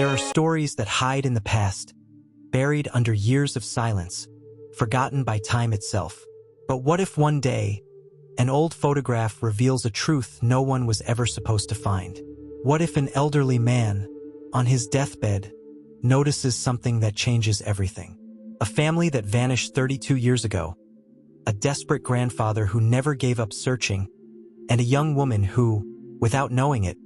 There are stories that hide in the past, buried under years of silence, forgotten by time itself. But what if one day, an old photograph reveals a truth no one was ever supposed to find? What if an elderly man, on his deathbed, notices something that changes everything? A family that vanished 32 years ago, a desperate grandfather who never gave up searching, and a young woman who, without knowing it,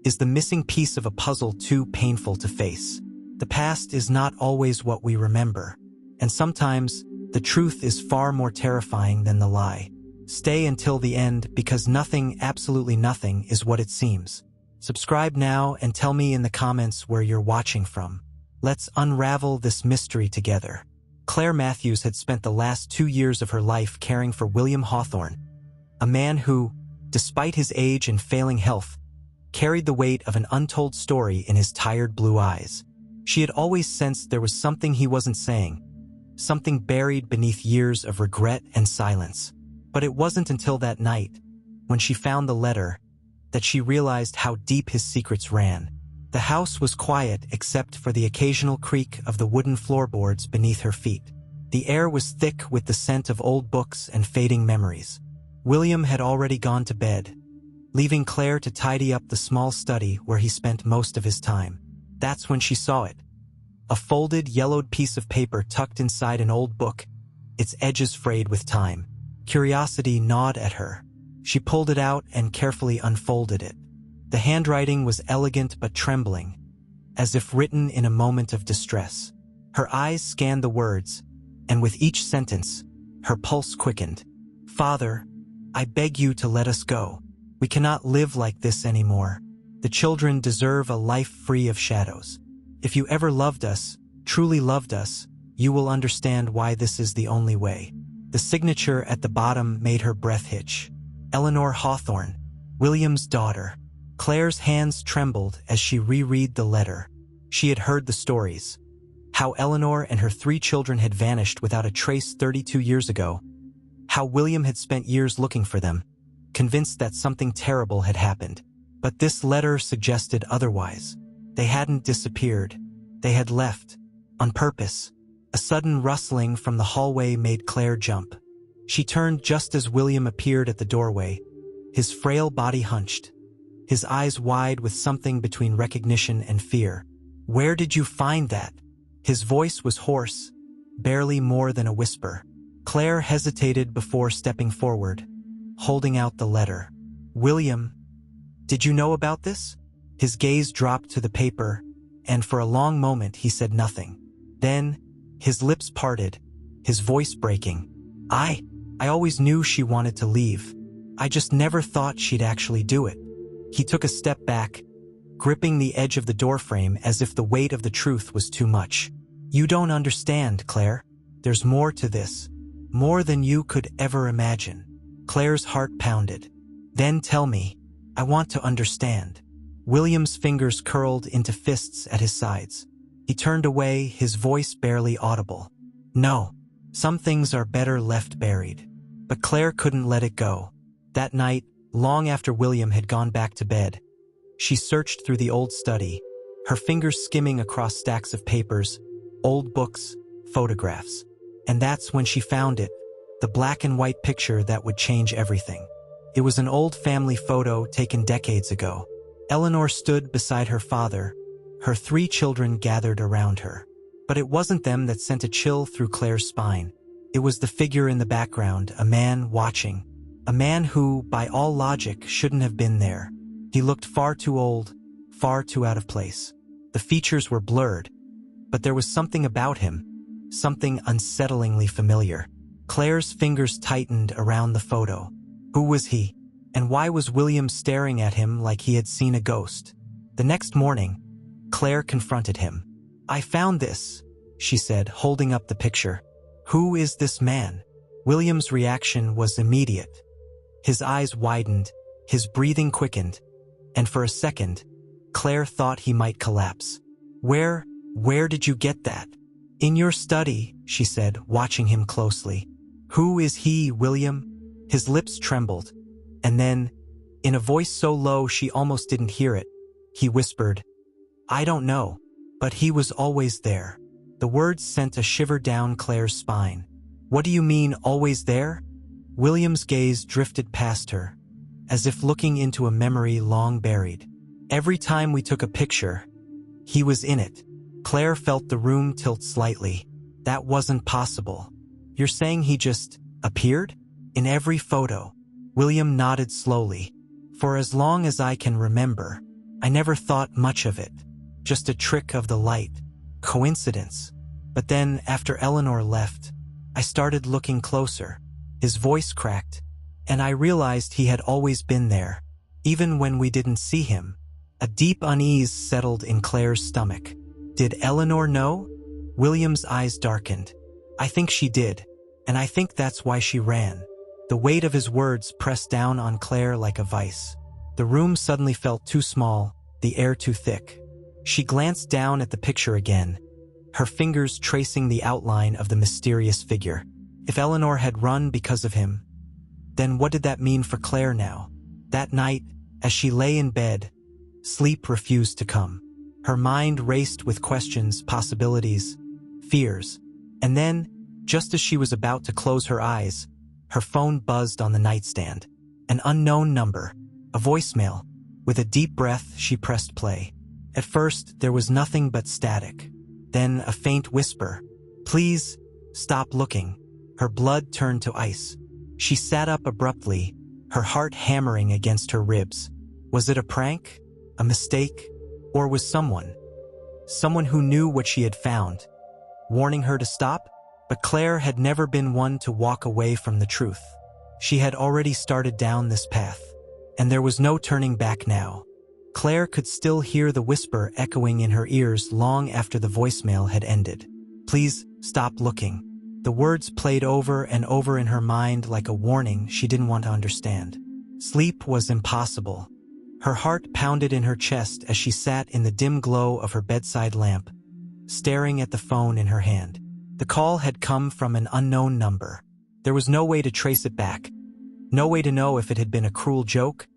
is the missing piece of a puzzle too painful to face. The past is not always what we remember, and sometimes the truth is far more terrifying than the lie. Stay until the end because nothing, absolutely nothing, is what it seems. Subscribe now and tell me in the comments where you're watching from. Let's unravel this mystery together. Claire Matthews had spent the last 2 years of her life caring for William Hawthorne, a man who, despite his age and failing health, carried the weight of an untold story in his tired blue eyes. She had always sensed there was something he wasn't saying, something buried beneath years of regret and silence. But it wasn't until that night, when she found the letter, that she realized how deep his secrets ran. The house was quiet except for the occasional creak of the wooden floorboards beneath her feet. The air was thick with the scent of old books and fading memories. William had already gone to bed, leaving Claire to tidy up the small study where he spent most of his time. That's when she saw it. A folded, yellowed piece of paper tucked inside an old book, its edges frayed with time. Curiosity gnawed at her. She pulled it out and carefully unfolded it. The handwriting was elegant but trembling, as if written in a moment of distress. Her eyes scanned the words, and with each sentence, her pulse quickened. "Father, I beg you to let us go. We cannot live like this anymore. The children deserve a life free of shadows. If you ever loved us, truly loved us, you will understand why this is the only way." The signature at the bottom made her breath hitch. Eleanor Hawthorne, William's daughter. Claire's hands trembled as she reread the letter. She had heard the stories. How Eleanor and her 3 children had vanished without a trace 32 years ago. How William had spent years looking for them, convinced that something terrible had happened. But this letter suggested otherwise. They hadn't disappeared. They had left, on purpose. A sudden rustling from the hallway made Claire jump. She turned just as William appeared at the doorway, his frail body hunched, his eyes wide with something between recognition and fear. "Where did you find that?" His voice was hoarse, barely more than a whisper. Claire hesitated before stepping forward, holding out the letter. "William, did you know about this?" His gaze dropped to the paper, and for a long moment he said nothing. Then, his lips parted, his voice breaking. I always knew she wanted to leave. I just never thought she'd actually do it." He took a step back, gripping the edge of the doorframe as if the weight of the truth was too much. "You don't understand, Claire. There's more to this. More than you could ever imagine." Claire's heart pounded. "Then tell me. I want to understand." William's fingers curled into fists at his sides. He turned away, his voice barely audible. "No, some things are better left buried." But Claire couldn't let it go. That night, long after William had gone back to bed, she searched through the old study, her fingers skimming across stacks of papers, old books, photographs. And that's when she found it, the black and white picture that would change everything. It was an old family photo taken decades ago. Eleanor stood beside her father, her 3 children gathered around her. But it wasn't them that sent a chill through Claire's spine. It was the figure in the background, a man watching. A man who, by all logic, shouldn't have been there. He looked far too old, far too out of place. The features were blurred, but there was something about him, something unsettlingly familiar. Claire's fingers tightened around the photo. Who was he? And why was William staring at him like he had seen a ghost? The next morning, Claire confronted him. "I found this," she said, holding up the picture. "Who is this man?" William's reaction was immediate. His eyes widened, his breathing quickened, and for a second, Claire thought he might collapse. Where did you get that?" "In your study," she said, watching him closely. "Who is he, William?" His lips trembled, and then, in a voice so low she almost didn't hear it, he whispered, "I don't know. But he was always there. The words sent a shiver down Claire's spine. What do you mean, always there? William's gaze drifted past her, as if looking into a memory long buried. Every time we took a picture, he was in it. Claire felt the room tilt slightly. That wasn't possible. You're saying he just appeared? In every photo. William nodded slowly. For as long as I can remember, I never thought much of it. Just a trick of the light. Coincidence. But then, after Eleanor left, I started looking closer. His voice cracked, and I realized he had always been there, even when we didn't see him. A deep unease settled in Claire's stomach. Did Eleanor know? William's eyes darkened. I think she did, and I think that's why she ran. The weight of his words pressed down on Claire like a vice. The room suddenly felt too small, the air too thick. She glanced down at the picture again, her fingers tracing the outline of the mysterious figure. If Eleanor had run because of him, then what did that mean for Claire now? That night, as she lay in bed, sleep refused to come. Her mind raced with questions, possibilities, fears. And then, just as she was about to close her eyes, her phone buzzed on the nightstand. An unknown number, a voicemail. With a deep breath, she pressed play. At first, there was nothing but static. Then a faint whisper. Please, stop looking. Her blood turned to ice. She sat up abruptly, her heart hammering against her ribs. Was it a prank? A mistake? Or was someone who knew what she had found, warning her to stop? But Claire had never been one to walk away from the truth. She had already started down this path, and there was no turning back now. Claire could still hear the whisper echoing in her ears long after the voicemail had ended. Please, stop looking. The words played over and over in her mind like a warning she didn't want to understand. Sleep was impossible. Her heart pounded in her chest as she sat in the dim glow of her bedside lamp, staring at the phone in her hand. The call had come from an unknown number. There was no way to trace it back. No way to know if it had been a cruel joke,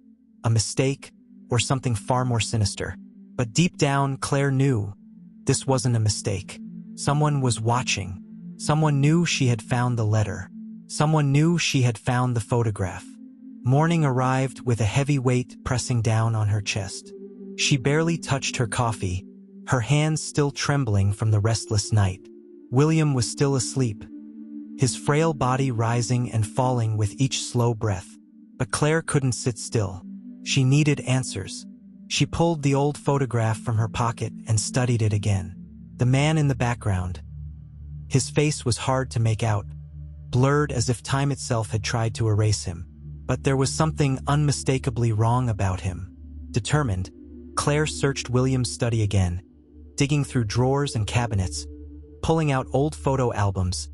a mistake, or something far more sinister. But deep down, Claire knew this wasn't a mistake. Someone was watching. Someone knew she had found the letter. Someone knew she had found the photograph. Morning arrived with a heavy weight pressing down on her chest. She barely touched her coffee, her hands still trembling from the restless night. William was still asleep, his frail body rising and falling with each slow breath. But Claire couldn't sit still. She needed answers. She pulled the old photograph from her pocket and studied it again. The man in the background. His face was hard to make out, blurred as if time itself had tried to erase him. But there was something unmistakably wrong about him. Determined, Claire searched William's study again, digging through drawers and cabinets, pulling out old photo albums,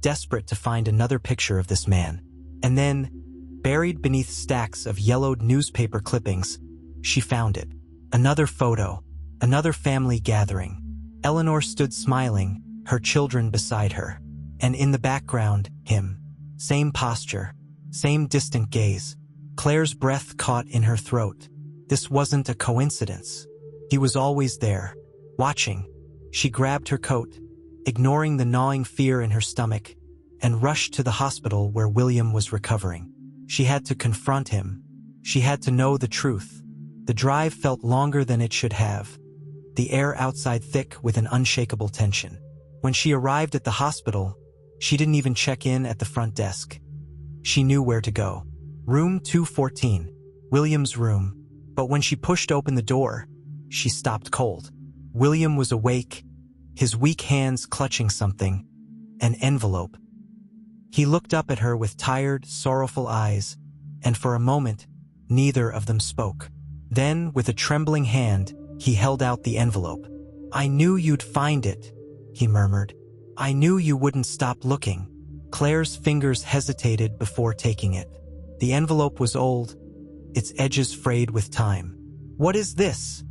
desperate to find another picture of this man. And then, buried beneath stacks of yellowed newspaper clippings, she found it. Another photo, another family gathering. Eleanor stood smiling, her children beside her. And in the background, him. Same posture, same distant gaze. Claire's breath caught in her throat. This wasn't a coincidence. He was always there, watching. She grabbed her coat, ignoring the gnawing fear in her stomach, and rushed to the hospital where William was recovering. She had to confront him. She had to know the truth. The drive felt longer than it should have, the air outside thick with an unshakable tension. When she arrived at the hospital, she didn't even check in at the front desk. She knew where to go. Room 214, William's room. But when she pushed open the door, she stopped cold. William was awake, his weak hands clutching something, an envelope. He looked up at her with tired, sorrowful eyes, and for a moment, neither of them spoke. Then, with a trembling hand, he held out the envelope. "I knew you'd find it," he murmured. "I knew you wouldn't stop looking." Claire's fingers hesitated before taking it. The envelope was old, its edges frayed with time. "What is this?"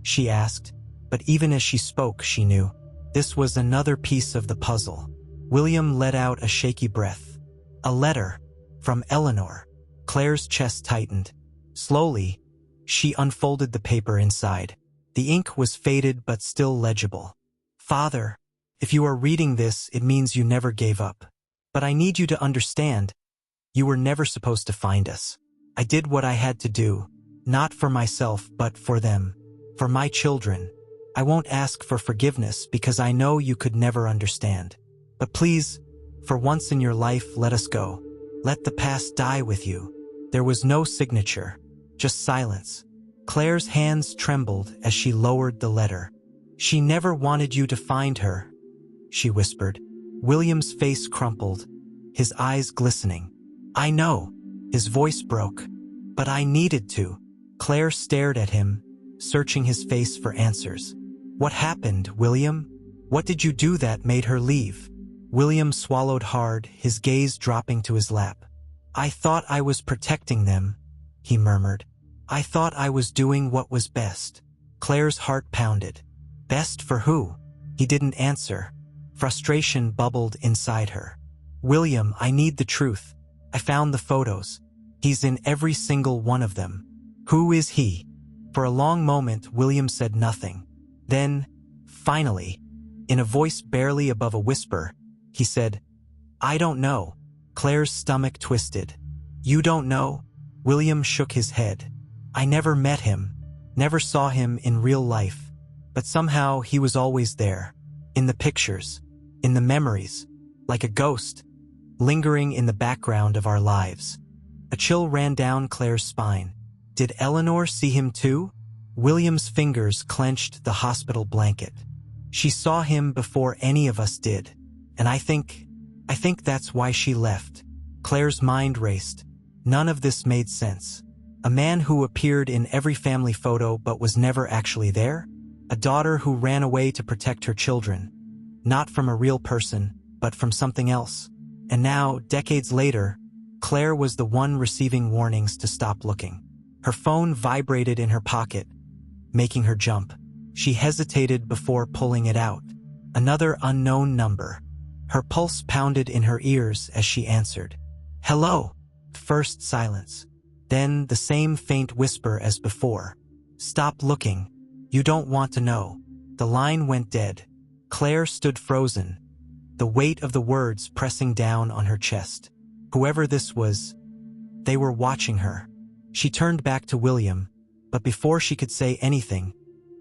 she asked, but even as she spoke, she knew. This was another piece of the puzzle. William let out a shaky breath. A letter from Eleanor. Claire's chest tightened. Slowly, she unfolded the paper inside. The ink was faded but still legible. "Father, if you are reading this, it means you never gave up. But I need you to understand, you were never supposed to find us. I did what I had to do, not for myself but for them, for my children. I won't ask for forgiveness because I know you could never understand. But please, for once in your life, let us go. Let the past die with you." There was no signature, just silence. Claire's hands trembled as she lowered the letter. "She never wanted you to find her," she whispered. William's face crumpled, his eyes glistening. "I know," his voice broke. "But I needed to." Claire stared at him, searching his face for answers. "What happened, William? What did you do that made her leave?" William swallowed hard, his gaze dropping to his lap. "I thought I was protecting them," he murmured. "I thought I was doing what was best." Claire's heart pounded. Best for who? He didn't answer. Frustration bubbled inside her. "William, I need the truth. I found the photos. He's in every single one of them. Who is he?" For a long moment, William said nothing. Then, finally, in a voice barely above a whisper, he said, "I don't know." Claire's stomach twisted. "You don't know?" William shook his head. "I never met him, never saw him in real life. But somehow he was always there. In the pictures, in the memories, like a ghost, lingering in the background of our lives." A chill ran down Claire's spine. Did Eleanor see him too? William's fingers clenched the hospital blanket. "She saw him before any of us did. And I think that's why she left." Claire's mind raced. None of this made sense. A man who appeared in every family photo but was never actually there? A daughter who ran away to protect her children. Not from a real person, but from something else. And now, decades later, Claire was the one receiving warnings to stop looking. Her phone vibrated in her pocket, making her jump. She hesitated before pulling it out. Another unknown number. Her pulse pounded in her ears as she answered. "Hello." First silence. Then the same faint whisper as before. "Stop looking. You don't want to know." The line went dead. Claire stood frozen, the weight of the words pressing down on her chest. Whoever this was, they were watching her. She turned back to William, but before she could say anything,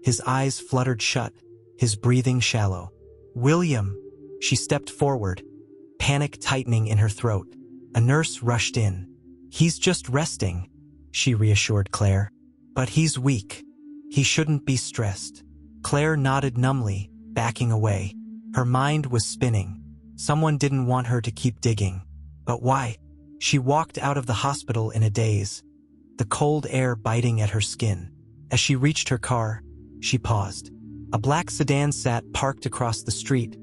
his eyes fluttered shut, his breathing shallow. "William!" She stepped forward, panic tightening in her throat. A nurse rushed in. "He's just resting," she reassured Claire. "But he's weak. He shouldn't be stressed." Claire nodded numbly, backing away. Her mind was spinning. Someone didn't want her to keep digging. But why? She walked out of the hospital in a daze, the cold air biting at her skin. As she reached her car, she paused. A black sedan sat parked across the street,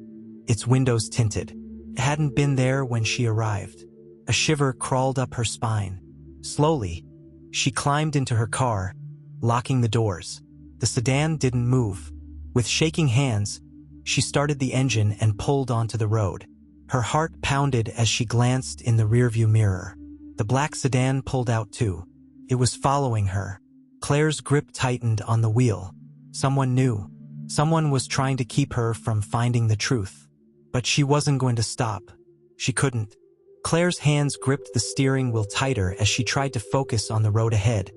its windows tinted. It hadn't been there when she arrived. A shiver crawled up her spine. Slowly, she climbed into her car, locking the doors. The sedan didn't move. With shaking hands, she started the engine and pulled onto the road. Her heart pounded as she glanced in the rearview mirror. The black sedan pulled out too. It was following her. Claire's grip tightened on the wheel. Someone knew. Someone was trying to keep her from finding the truth. But she wasn't going to stop. She couldn't. Claire's hands gripped the steering wheel tighter as she tried to focus on the road ahead.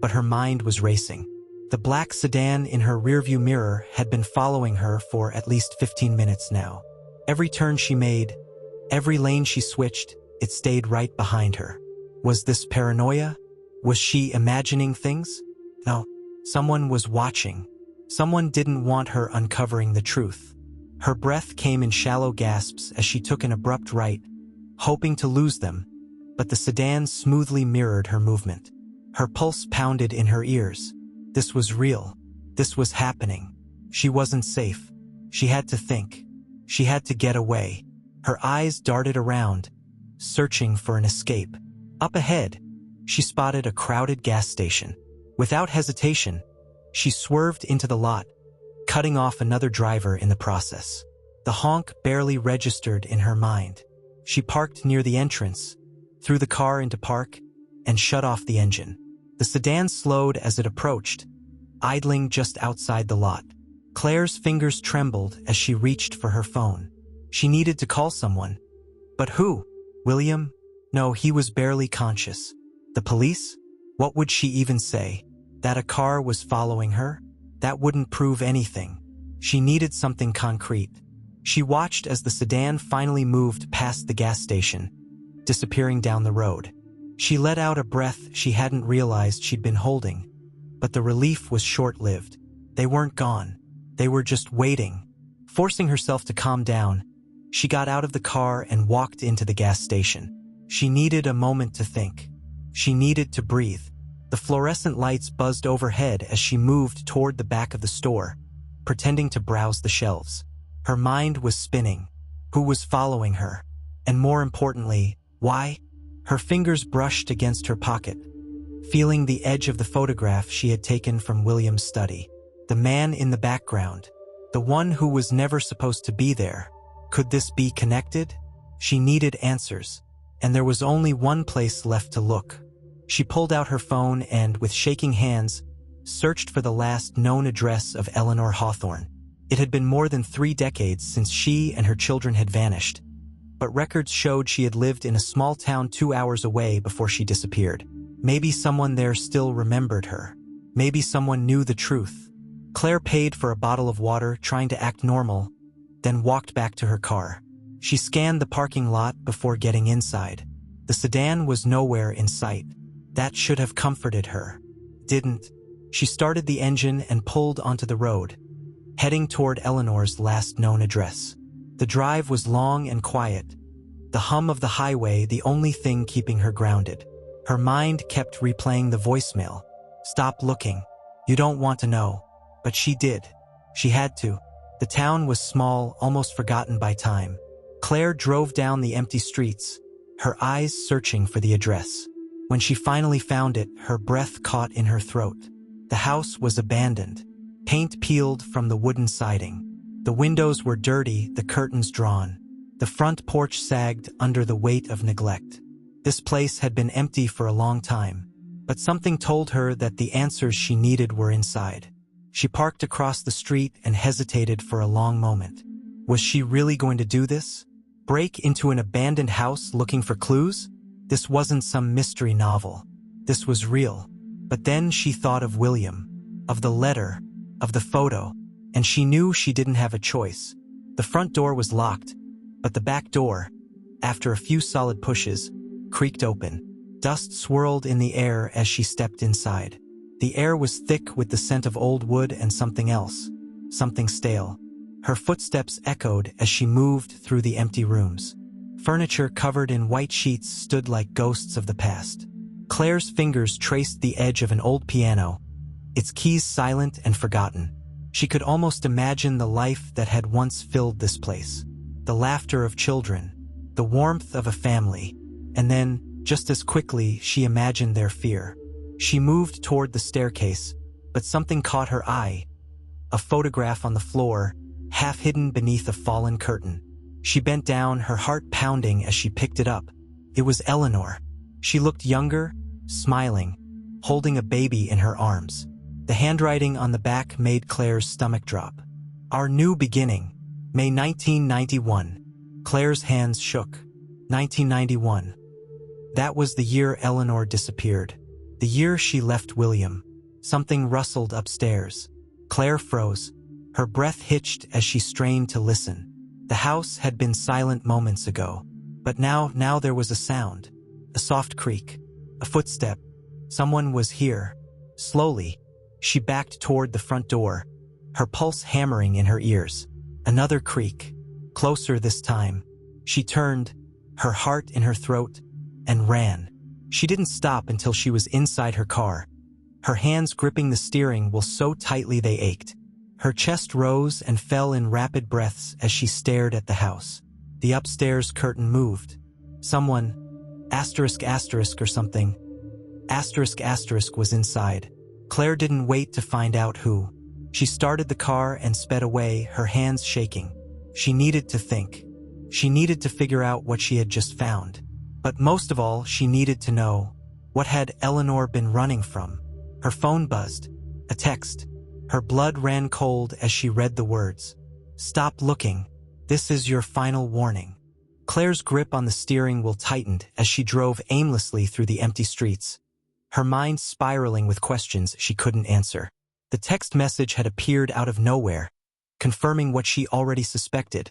But her mind was racing. The black sedan in her rearview mirror had been following her for at least 15 minutes now. Every turn she made, every lane she switched, it stayed right behind her. Was this paranoia? Was she imagining things? No, someone was watching. Someone didn't want her uncovering the truth. Her breath came in shallow gasps as she took an abrupt right, hoping to lose them, but the sedan smoothly mirrored her movement. Her pulse pounded in her ears. This was real. This was happening. She wasn't safe. She had to think. She had to get away. Her eyes darted around, searching for an escape. Up ahead, she spotted a crowded gas station. Without hesitation, she swerved into the lot, cutting off another driver in the process. The honk barely registered in her mind. She parked near the entrance, threw the car into park, and shut off the engine. The sedan slowed as it approached, idling just outside the lot. Claire's fingers trembled as she reached for her phone. She needed to call someone. But who? William? No, he was barely conscious. The police? What would she even say? That a car was following her? That wouldn't prove anything. She needed something concrete. She watched as the sedan finally moved past the gas station, disappearing down the road. She let out a breath she hadn't realized she'd been holding. But the relief was short-lived. They weren't gone. They were just waiting. Forcing herself to calm down, she got out of the car and walked into the gas station. She needed a moment to think. She needed to breathe. The fluorescent lights buzzed overhead as she moved toward the back of the store, pretending to browse the shelves. Her mind was spinning. Who was following her? And more importantly, why? Her fingers brushed against her pocket, feeling the edge of the photograph she had taken from William's study. The man in the background, the one who was never supposed to be there. Could this be connected? She needed answers, and there was only one place left to look. She pulled out her phone and, with shaking hands, searched for the last known address of Eleanor Hawthorne. It had been more than 3 decades since she and her children had vanished, but records showed she had lived in a small town 2 hours away before she disappeared. Maybe someone there still remembered her. Maybe someone knew the truth. Claire paid for a bottle of water, trying to act normal, then walked back to her car. She scanned the parking lot before getting inside. The sedan was nowhere in sight. That should have comforted her. Didn't. She started the engine and pulled onto the road, heading toward Eleanor's last known address. The drive was long and quiet, the hum of the highway the only thing keeping her grounded. Her mind kept replaying the voicemail. Stop looking. You don't want to know. But she did. She had to. The town was small, almost forgotten by time. Claire drove down the empty streets, her eyes searching for the address. When she finally found it, her breath caught in her throat. The house was abandoned, paint peeled from the wooden siding. The windows were dirty, the curtains drawn. The front porch sagged under the weight of neglect. This place had been empty for a long time, but something told her that the answers she needed were inside. She parked across the street and hesitated for a long moment. Was she really going to do this? Break into an abandoned house looking for clues? This wasn't some mystery novel. This was real. But then she thought of William, of the letter, of the photo, and she knew she didn't have a choice. The front door was locked, but the back door, after a few solid pushes, creaked open. Dust swirled in the air as she stepped inside. The air was thick with the scent of old wood and something else, something stale. Her footsteps echoed as she moved through the empty rooms. Furniture covered in white sheets stood like ghosts of the past. Claire's fingers traced the edge of an old piano, its keys silent and forgotten. She could almost imagine the life that had once filled this place. The laughter of children, the warmth of a family, and then, just as quickly, she imagined their fear. She moved toward the staircase, but something caught her eye. A photograph on the floor, half hidden beneath a fallen curtain. She bent down, her heart pounding as she picked it up. It was Eleanor. She looked younger, smiling, holding a baby in her arms. The handwriting on the back made Claire's stomach drop. Our new beginning. May 1991. Claire's hands shook. 1991. That was the year Eleanor disappeared. The year she left William. Something rustled upstairs. Claire froze. Her breath hitched as she strained to listen. The house had been silent moments ago, but now there was a sound. A soft creak. A footstep. Someone was here. Slowly, she backed toward the front door, her pulse hammering in her ears. Another creak. Closer this time. She turned, her heart in her throat, and ran. She didn't stop until she was inside her car, her hands gripping the steering wheel so tightly they ached. Her chest rose and fell in rapid breaths as she stared at the house. The upstairs curtain moved. Someone, asterisk or something, asterisk was inside. Claire didn't wait to find out who. She started the car and sped away, her hands shaking. She needed to think. She needed to figure out what she had just found. But most of all, she needed to know, what had Eleanor been running from? Her phone buzzed. A text. Her blood ran cold as she read the words. Stop looking. This is your final warning. Claire's grip on the steering wheel tightened as she drove aimlessly through the empty streets, her mind spiraling with questions she couldn't answer. The text message had appeared out of nowhere, confirming what she already suspected.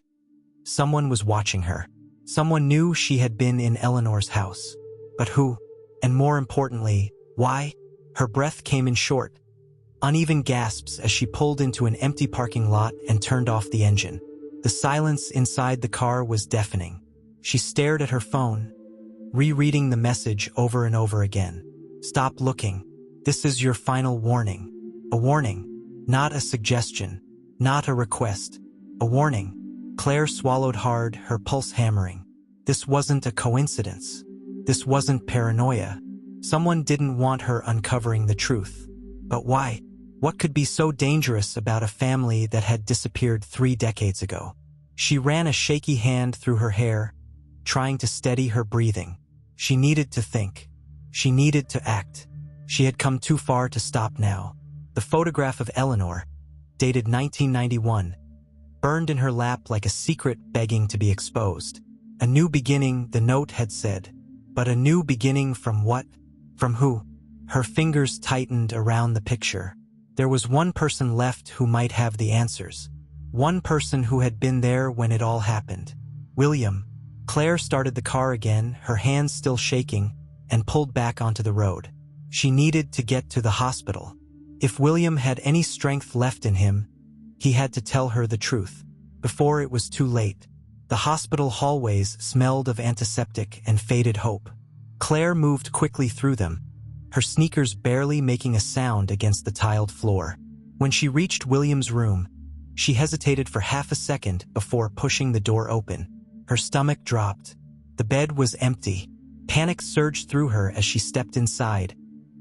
Someone was watching her. Someone knew she had been in Eleanor's house. But who? And more importantly, why? Her breath came in short, uneven gasps as she pulled into an empty parking lot and turned off the engine. The silence inside the car was deafening. She stared at her phone, rereading the message over and over again. Stop looking. This is your final warning. A warning, not a suggestion, not a request. A warning. Claire swallowed hard, her pulse hammering. This wasn't a coincidence. This wasn't paranoia. Someone didn't want her uncovering the truth. But why? What could be so dangerous about a family that had disappeared 3 decades ago? She ran a shaky hand through her hair, trying to steady her breathing. She needed to think. She needed to act. She had come too far to stop now. The photograph of Eleanor, dated 1991, burned in her lap like a secret begging to be exposed. A new beginning, the note had said. But a new beginning from what? From who? Her fingers tightened around the picture. There was one person left who might have the answers. One person who had been there when it all happened. William. Claire started the car again, her hands still shaking, and pulled back onto the road. She needed to get to the hospital. If William had any strength left in him, he had to tell her the truth, before it was too late. The hospital hallways smelled of antiseptic and faded hope. Claire moved quickly through them, her sneakers barely making a sound against the tiled floor. When she reached William's room, she hesitated for half a second before pushing the door open. Her stomach dropped. The bed was empty. Panic surged through her as she stepped inside,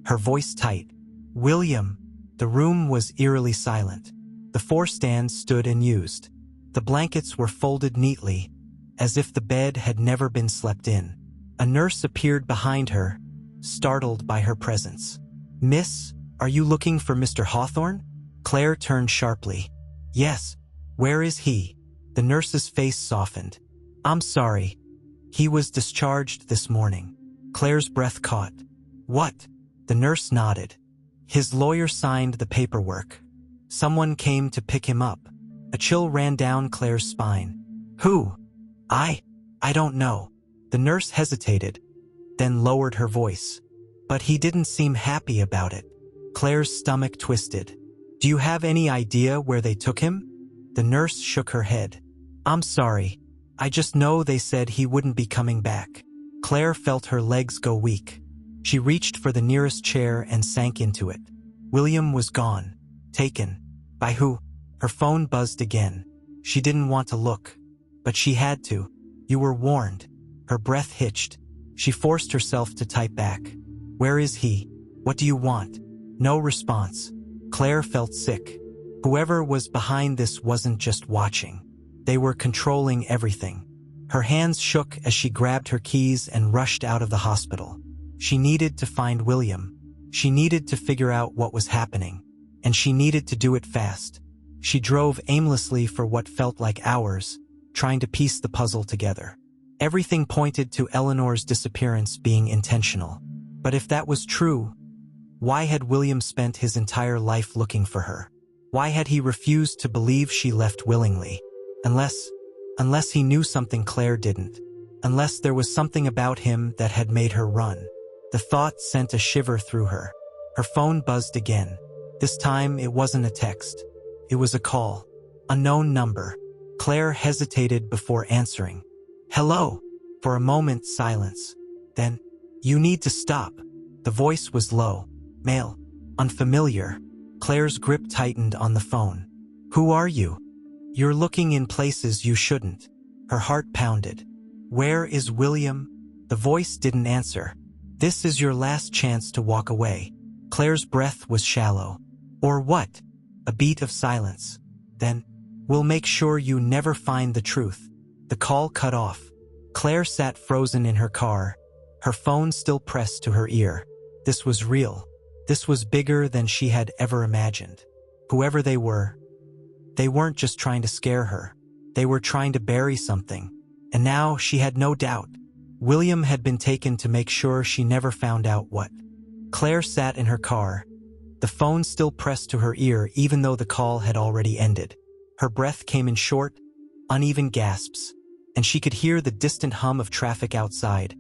her voice tight. William. The room was eerily silent. The 4 stands stood unused. The blankets were folded neatly, as if the bed had never been slept in. A nurse appeared behind her, startled by her presence. Miss, are you looking for Mr. Hawthorne? Claire turned sharply. Yes. Where is he? The nurse's face softened. I'm sorry. He was discharged this morning. Claire's breath caught. What? The nurse nodded. His lawyer signed the paperwork. Someone came to pick him up. A chill ran down Claire's spine. Who? I don't know. The nurse hesitated, then lowered her voice. But he didn't seem happy about it. Claire's stomach twisted. Do you have any idea where they took him? The nurse shook her head. I'm sorry. I just know they said he wouldn't be coming back. Claire felt her legs go weak. She reached for the nearest chair and sank into it. William was gone. Taken. By who? Her phone buzzed again. She didn't want to look, but she had to. You were warned. Her breath hitched. She forced herself to type back. Where is he? What do you want? No response. Claire felt sick. Whoever was behind this wasn't just watching. They were controlling everything. Her hands shook as she grabbed her keys and rushed out of the hospital. She needed to find William. She needed to figure out what was happening. And she needed to do it fast. She drove aimlessly for what felt like hours, trying to piece the puzzle together. Everything pointed to Eleanor's disappearance being intentional. But if that was true, why had William spent his entire life looking for her? Why had he refused to believe she left willingly? Unless he knew something Claire didn't. Unless there was something about him that had made her run. The thought sent a shiver through her. Her phone buzzed again. This time it wasn't a text. It was a call. Unknown number. Claire hesitated before answering. Hello. For a moment, silence. Then, you need to stop. The voice was low. Male. Unfamiliar. Claire's grip tightened on the phone. Who are you? You're looking in places you shouldn't. Her heart pounded. Where is William? The voice didn't answer. This is your last chance to walk away. Claire's breath was shallow. Or what? A beat of silence. Then, we'll make sure you never find the truth. The call cut off. Claire sat frozen in her car, her phone still pressed to her ear. This was real. This was bigger than she had ever imagined. Whoever they weren't just trying to scare her. They were trying to bury something. And now she had no doubt. William had been taken to make sure she never found out what. Claire sat in her car, the phone still pressed to her ear even though the call had already ended. Her breath came in short, uneven gasps, and she could hear the distant hum of traffic outside,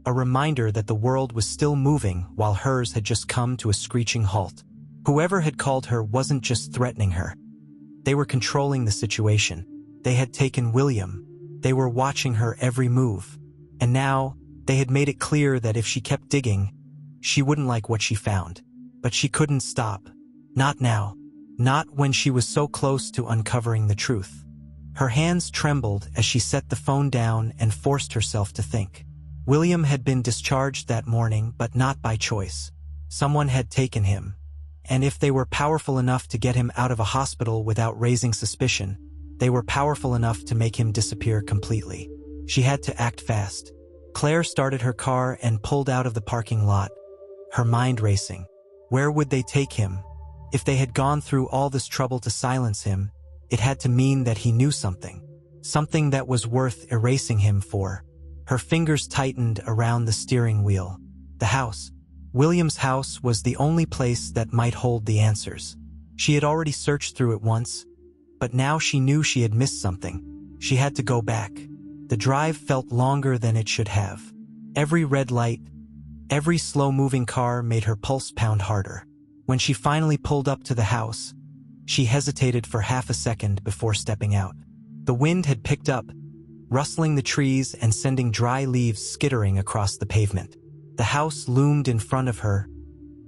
a reminder that the world was still moving while hers had just come to a screeching halt. Whoever had called her wasn't just threatening her. They were controlling the situation. They had taken William. They were watching her every move. And now, they had made it clear that if she kept digging, she wouldn't like what she found. But she couldn't stop. Not now. Not when she was so close to uncovering the truth. Her hands trembled as she set the phone down and forced herself to think. William had been discharged that morning, but not by choice. Someone had taken him. And if they were powerful enough to get him out of a hospital without raising suspicion, they were powerful enough to make him disappear completely. She had to act fast. Claire started her car and pulled out of the parking lot, her mind racing. Where would they take him? If they had gone through all this trouble to silence him, it had to mean that he knew something. Something that was worth erasing him for. Her fingers tightened around the steering wheel. The house. William's house was the only place that might hold the answers. She had already searched through it once, but now she knew she had missed something. She had to go back. The drive felt longer than it should have. Every red light, every slow-moving car made her pulse pound harder. When she finally pulled up to the house, she hesitated for half a second before stepping out. The wind had picked up, rustling the trees and sending dry leaves skittering across the pavement. The house loomed in front of her,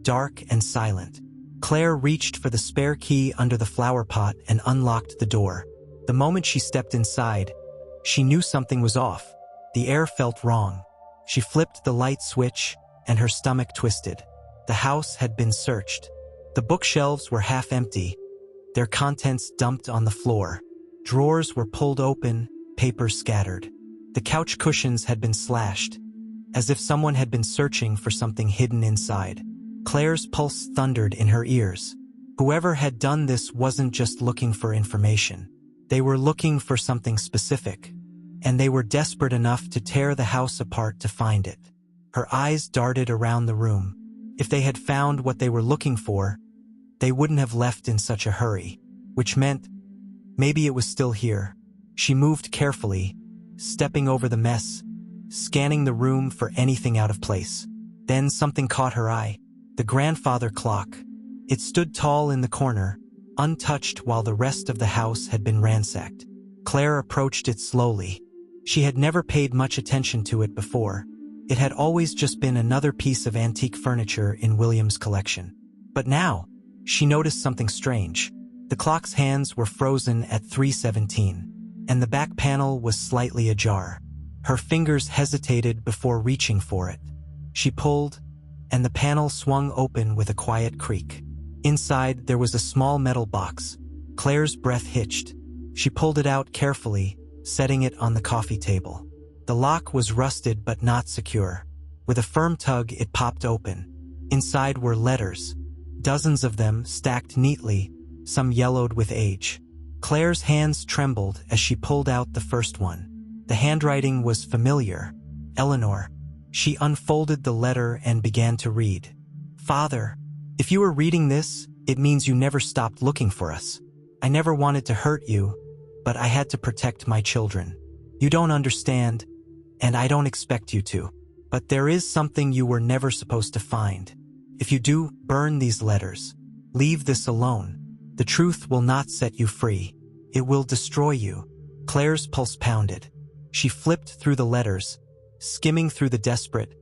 dark and silent. Claire reached for the spare key under the flower pot and unlocked the door. The moment she stepped inside, she knew something was off. The air felt wrong. She flipped the light switch, and her stomach twisted. The house had been searched. The bookshelves were half empty, their contents dumped on the floor. Drawers were pulled open, papers scattered. The couch cushions had been slashed, as if someone had been searching for something hidden inside. Claire's pulse thundered in her ears. Whoever had done this wasn't just looking for information. They were looking for something specific, and they were desperate enough to tear the house apart to find it. Her eyes darted around the room. If they had found what they were looking for, they wouldn't have left in such a hurry, which meant maybe it was still here. She moved carefully, stepping over the mess, scanning the room for anything out of place. Then something caught her eye. The grandfather clock. It stood tall in the corner, untouched while the rest of the house had been ransacked. Claire approached it slowly. She had never paid much attention to it before. It had always just been another piece of antique furniture in William's collection. But now, she noticed something strange. The clock's hands were frozen at 3:17, and the back panel was slightly ajar. Her fingers hesitated before reaching for it. She pulled, and the panel swung open with a quiet creak. Inside, there was a small metal box. Claire's breath hitched. She pulled it out carefully, setting it on the coffee table. The lock was rusted but not secure. With a firm tug, it popped open. Inside were letters, dozens of them stacked neatly, some yellowed with age. Claire's hands trembled as she pulled out the first one. The handwriting was familiar. Eleanor. She unfolded the letter and began to read. Father, if you were reading this, it means you never stopped looking for us. I never wanted to hurt you, but I had to protect my children. You don't understand, and I don't expect you to. But there is something you were never supposed to find. If you do, burn these letters. Leave this alone. The truth will not set you free. It will destroy you. Claire's pulse pounded. She flipped through the letters, skimming through the desperate,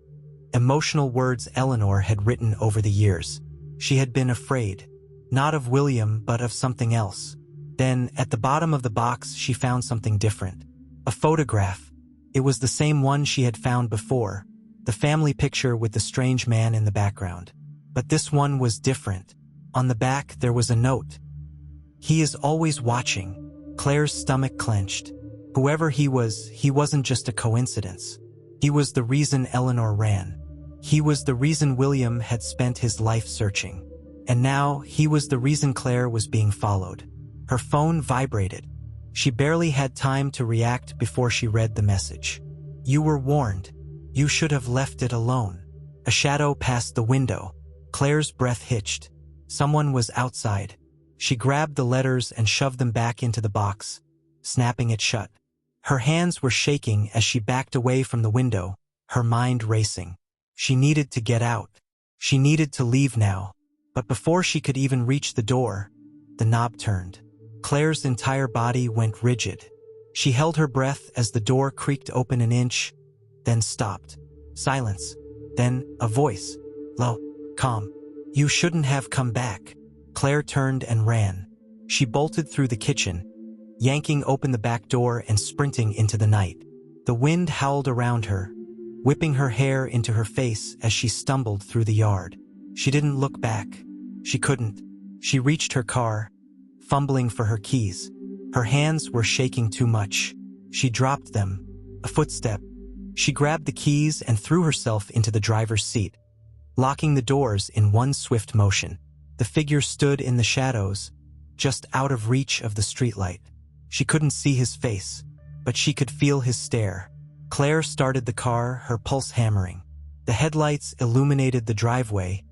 emotional words Eleanor had written over the years. She had been afraid, not of William but of something else. Then, at the bottom of the box, she found something different. A photograph. It was the same one she had found before, the family picture with the strange man in the background. But this one was different. On the back, there was a note. He is always watching. Claire's stomach clenched. Whoever he wasn't just a coincidence. He was the reason Eleanor ran. He was the reason William had spent his life searching. And now he was the reason Claire was being followed. Her phone vibrated. She barely had time to react before she read the message. "You were warned. You should have left it alone." A shadow passed the window. Claire's breath hitched. Someone was outside. She grabbed the letters and shoved them back into the box, snapping it shut. Her hands were shaking as she backed away from the window, her mind racing. She needed to get out. She needed to leave now. But before she could even reach the door, the knob turned. Claire's entire body went rigid. She held her breath as the door creaked open an inch, then stopped. Silence. Then a voice. Low, calm. "You shouldn't have come back." Claire turned and ran. She bolted through the kitchen, yanking open the back door and sprinting into the night. The wind howled around her, whipping her hair into her face as she stumbled through the yard. She didn't look back. She couldn't. She reached her car, fumbling for her keys. Her hands were shaking too much. She dropped them. A footstep. She grabbed the keys and threw herself into the driver's seat, locking the doors in one swift motion. The figure stood in the shadows, just out of reach of the streetlight. She couldn't see his face, but she could feel his stare. Claire started the car, her pulse hammering. The headlights illuminated the driveway,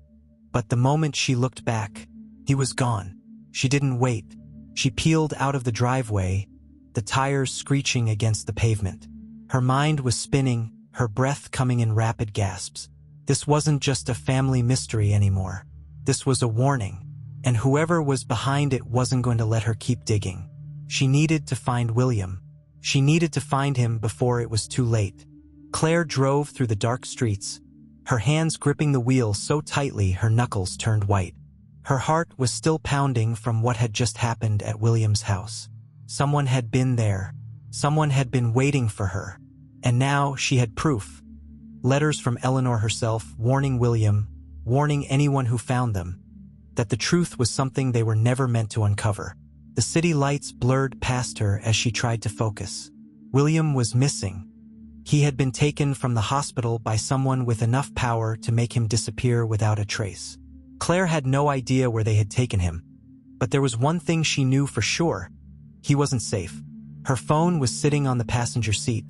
but the moment she looked back, he was gone. She didn't wait. She peeled out of the driveway, the tires screeching against the pavement. Her mind was spinning, her breath coming in rapid gasps. This wasn't just a family mystery anymore. This was a warning, and whoever was behind it wasn't going to let her keep digging. She needed to find William. She needed to find him before it was too late. Claire drove through the dark streets, her hands gripping the wheel so tightly her knuckles turned white. Her heart was still pounding from what had just happened at William's house. Someone had been there. Someone had been waiting for her. And now she had proof. Letters from Eleanor herself warning William, warning anyone who found them, that the truth was something they were never meant to uncover. The city lights blurred past her as she tried to focus. William was missing. He had been taken from the hospital by someone with enough power to make him disappear without a trace. Claire had no idea where they had taken him, but there was one thing she knew for sure. He wasn't safe. Her phone was sitting on the passenger seat,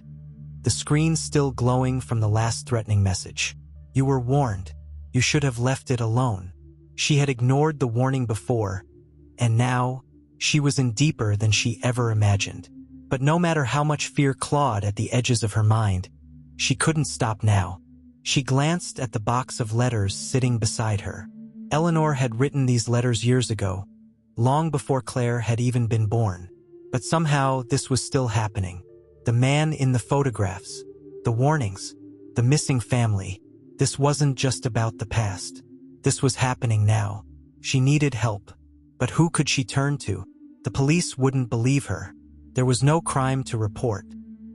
the screen still glowing from the last threatening message. "You were warned. You should have left it alone." She had ignored the warning before, and now she was in deeper than she ever imagined. But no matter how much fear clawed at the edges of her mind, she couldn't stop now. She glanced at the box of letters sitting beside her. Eleanor had written these letters years ago, long before Claire had even been born. But somehow this was still happening. The man in the photographs, the warnings, the missing family. This wasn't just about the past. This was happening now. She needed help. But who could she turn to? The police wouldn't believe her. There was no crime to report,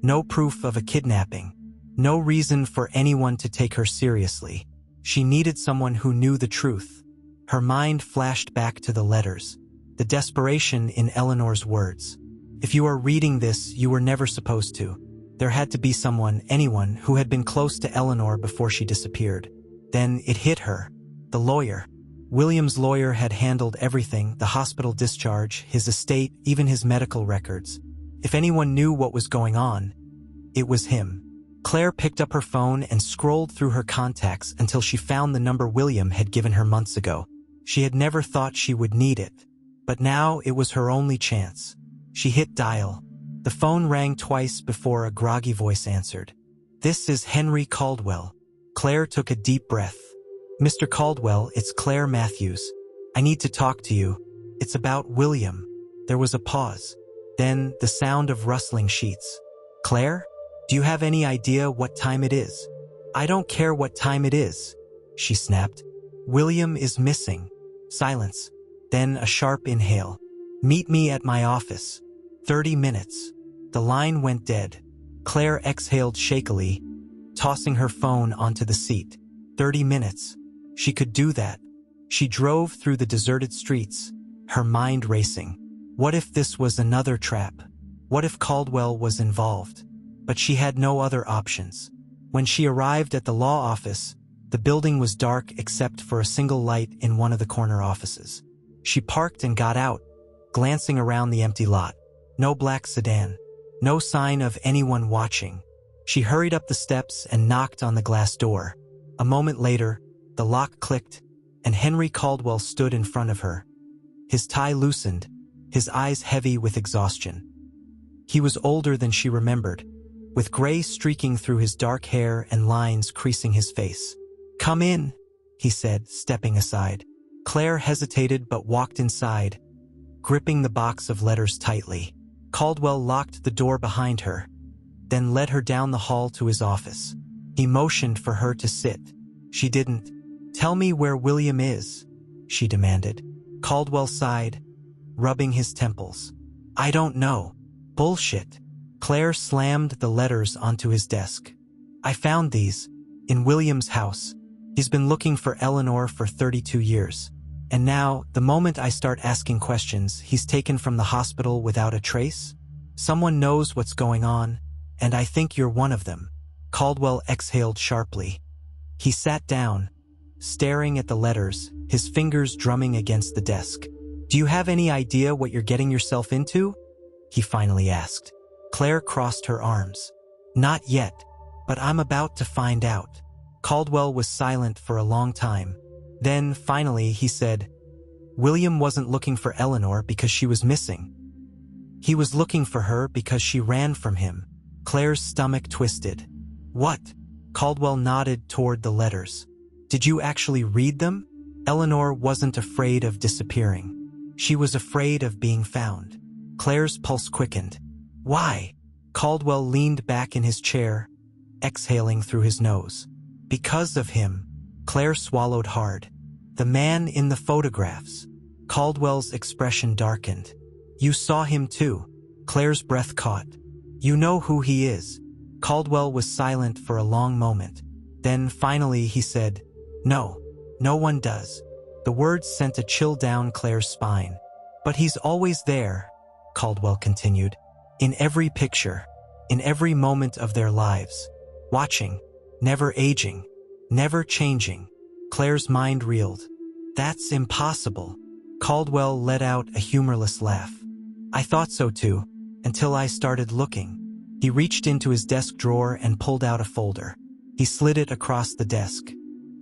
no proof of a kidnapping, no reason for anyone to take her seriously. She needed someone who knew the truth. Her mind flashed back to the letters, the desperation in Eleanor's words. "If you are reading this, you were never supposed to." There had to be someone, anyone, who had been close to Eleanor before she disappeared. Then it hit her. The lawyer. William's lawyer had handled everything, the hospital discharge, his estate, even his medical records. If anyone knew what was going on, it was him. Claire picked up her phone and scrolled through her contacts until she found the number William had given her months ago. She had never thought she would need it, but now it was her only chance. She hit dial. The phone rang twice before a groggy voice answered. "This is Henry Caldwell." Claire took a deep breath. "Mr. Caldwell, it's Claire Matthews. I need to talk to you. It's about William." There was a pause. Then the sound of rustling sheets. "Claire, do you have any idea what time it is?" "I don't care what time it is," she snapped. "William is missing." Silence. Then a sharp inhale. "Meet me at my office. 30 minutes. The line went dead. Claire exhaled shakily, tossing her phone onto the seat. 30 minutes. She could do that. She drove through the deserted streets, her mind racing. What if this was another trap? What if Caldwell was involved? But she had no other options. When she arrived at the law office, The building was dark except for a single light in one of the corner offices. She parked and got out, glancing around the empty lot. No black sedan. No sign of anyone watching. She hurried up the steps and knocked on the glass door. A moment later, the lock clicked, and Henry Caldwell stood in front of her. His tie loosened, his eyes heavy with exhaustion. He was older than she remembered, with gray streaking through his dark hair and lines creasing his face. "Come in," he said, stepping aside. Claire hesitated but walked inside, gripping the box of letters tightly. Caldwell locked the door behind her, then led her down the hall to his office. He motioned for her to sit. She didn't. "Tell me where William is," she demanded. Caldwell sighed, rubbing his temples. "I don't know." "Bullshit." Claire slammed the letters onto his desk. "I found these in William's house. He's been looking for Eleanor for 32 years. And now, the moment I start asking questions, he's taken from the hospital without a trace? Someone knows what's going on, and I think you're one of them." Caldwell exhaled sharply. He sat down, staring at the letters, his fingers drumming against the desk. "Do you have any idea what you're getting yourself into?" he finally asked. Claire crossed her arms. "Not yet, but I'm about to find out." Caldwell was silent for a long time. Then, finally, he said, "William wasn't looking for Eleanor because she was missing. He was looking for her because she ran from him." Claire's stomach twisted. "What?" Caldwell nodded toward the letters. "Did you actually read them?" Eleanor wasn't afraid of disappearing. She was afraid of being found. Claire's pulse quickened. "Why?" Caldwell leaned back in his chair, exhaling through his nose. "Because of him." Claire swallowed hard. "The man in the photographs." Caldwell's expression darkened. "You saw him too." Claire's breath caught. "You know who he is." Caldwell was silent for a long moment. Then, finally, he said, "No, no one does." The words sent a chill down Claire's spine. "But he's always there," Caldwell continued. "In every picture, in every moment of their lives. Watching, never aging, never changing." Claire's mind reeled. "That's impossible." Caldwell let out a humorless laugh. "I thought so too, until I started looking." He reached into his desk drawer and pulled out a folder. He slid it across the desk.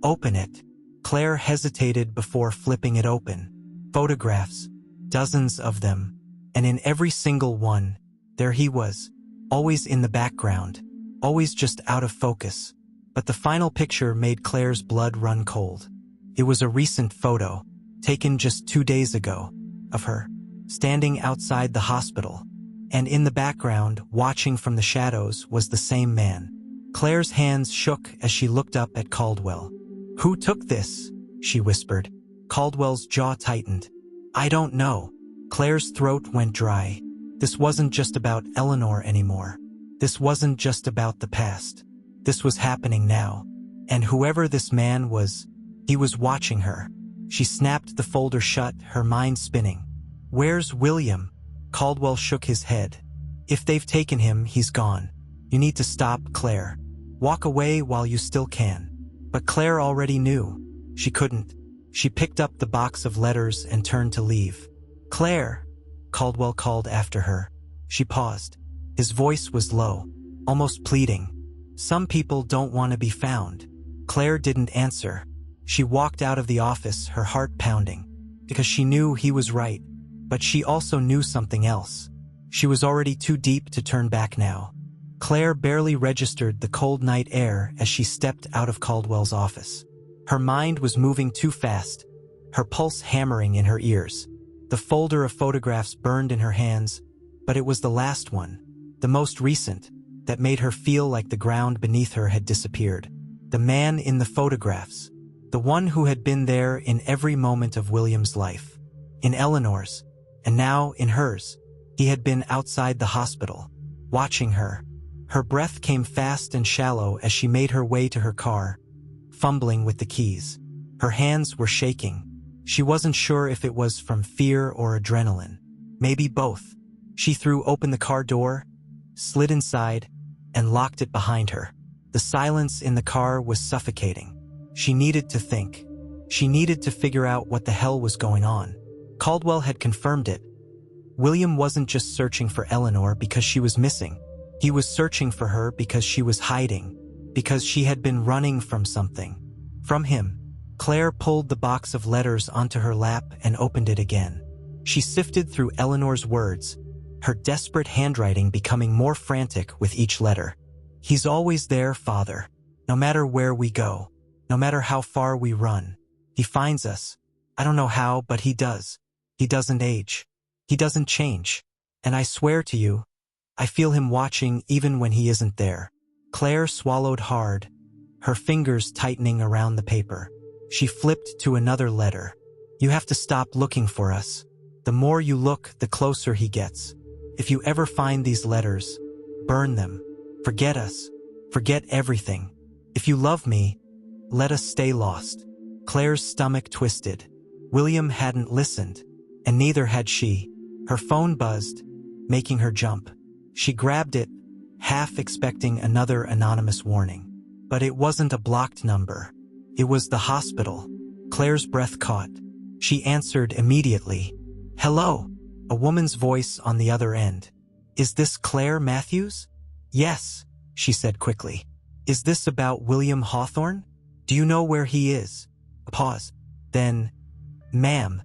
"Open it." Claire hesitated before flipping it open. Photographs, dozens of them, and in every single one, there he was, always in the background, always just out of focus. But the final picture made Claire's blood run cold. It was a recent photo, taken just 2 days ago, of her, standing outside the hospital. And in the background, watching from the shadows, was the same man. Claire's hands shook as she looked up at Caldwell. "Who took this?" she whispered. Caldwell's jaw tightened. "I don't know." Claire's throat went dry. This wasn't just about Eleanor anymore. This wasn't just about the past. This was happening now. And whoever this man was, he was watching her. She snapped the folder shut, her mind spinning. "Where's William?" Caldwell shook his head. "If they've taken him, he's gone. You need to stop, Claire. Walk away while you still can." But Claire already knew. She couldn't. She picked up the box of letters and turned to leave. "Claire," Caldwell called after her. She paused. His voice was low, almost pleading. "Some people don't want to be found." Claire didn't answer. She walked out of the office, her heart pounding, because she knew he was right, but she also knew something else. She was already too deep to turn back now. Claire barely registered the cold night air as she stepped out of Caldwell's office. Her mind was moving too fast, her pulse hammering in her ears. The folder of photographs burned in her hands, but it was the last one, the most recent, that made her feel like the ground beneath her had disappeared. The man in the photographs, the one who had been there in every moment of William's life, in Eleanor's, and now in hers. He had been outside the hospital, watching her. Her breath came fast and shallow as she made her way to her car, fumbling with the keys. Her hands were shaking. She wasn't sure if it was from fear or adrenaline. Maybe both. She threw open the car door, slid inside, and locked it behind her. The silence in the car was suffocating. She needed to think. She needed to figure out what the hell was going on. Caldwell had confirmed it. William wasn't just searching for Eleanor because she was missing. He was searching for her because she was hiding, because she had been running from something. From him. Claire pulled the box of letters onto her lap and opened it again. She sifted through Eleanor's words, her desperate handwriting becoming more frantic with each letter. He's always there, Father. No matter where we go, no matter how far we run, he finds us. I don't know how, but he does. He doesn't age. He doesn't change. And I swear to you, I feel him watching even when he isn't there. Claire swallowed hard, her fingers tightening around the paper. She flipped to another letter. You have to stop looking for us. The more you look, the closer he gets. If you ever find these letters, burn them. Forget us. Forget everything. If you love me, let us stay lost. Claire's stomach twisted. William hadn't listened, and neither had she. Her phone buzzed, making her jump. She grabbed it, half expecting another anonymous warning. But it wasn't a blocked number. It was the hospital. Claire's breath caught. She answered immediately. Hello, a woman's voice on the other end. Is this Claire Matthews? Yes, she said quickly. Is this about William Hawthorne? Do you know where he is? A pause. Then, ma'am,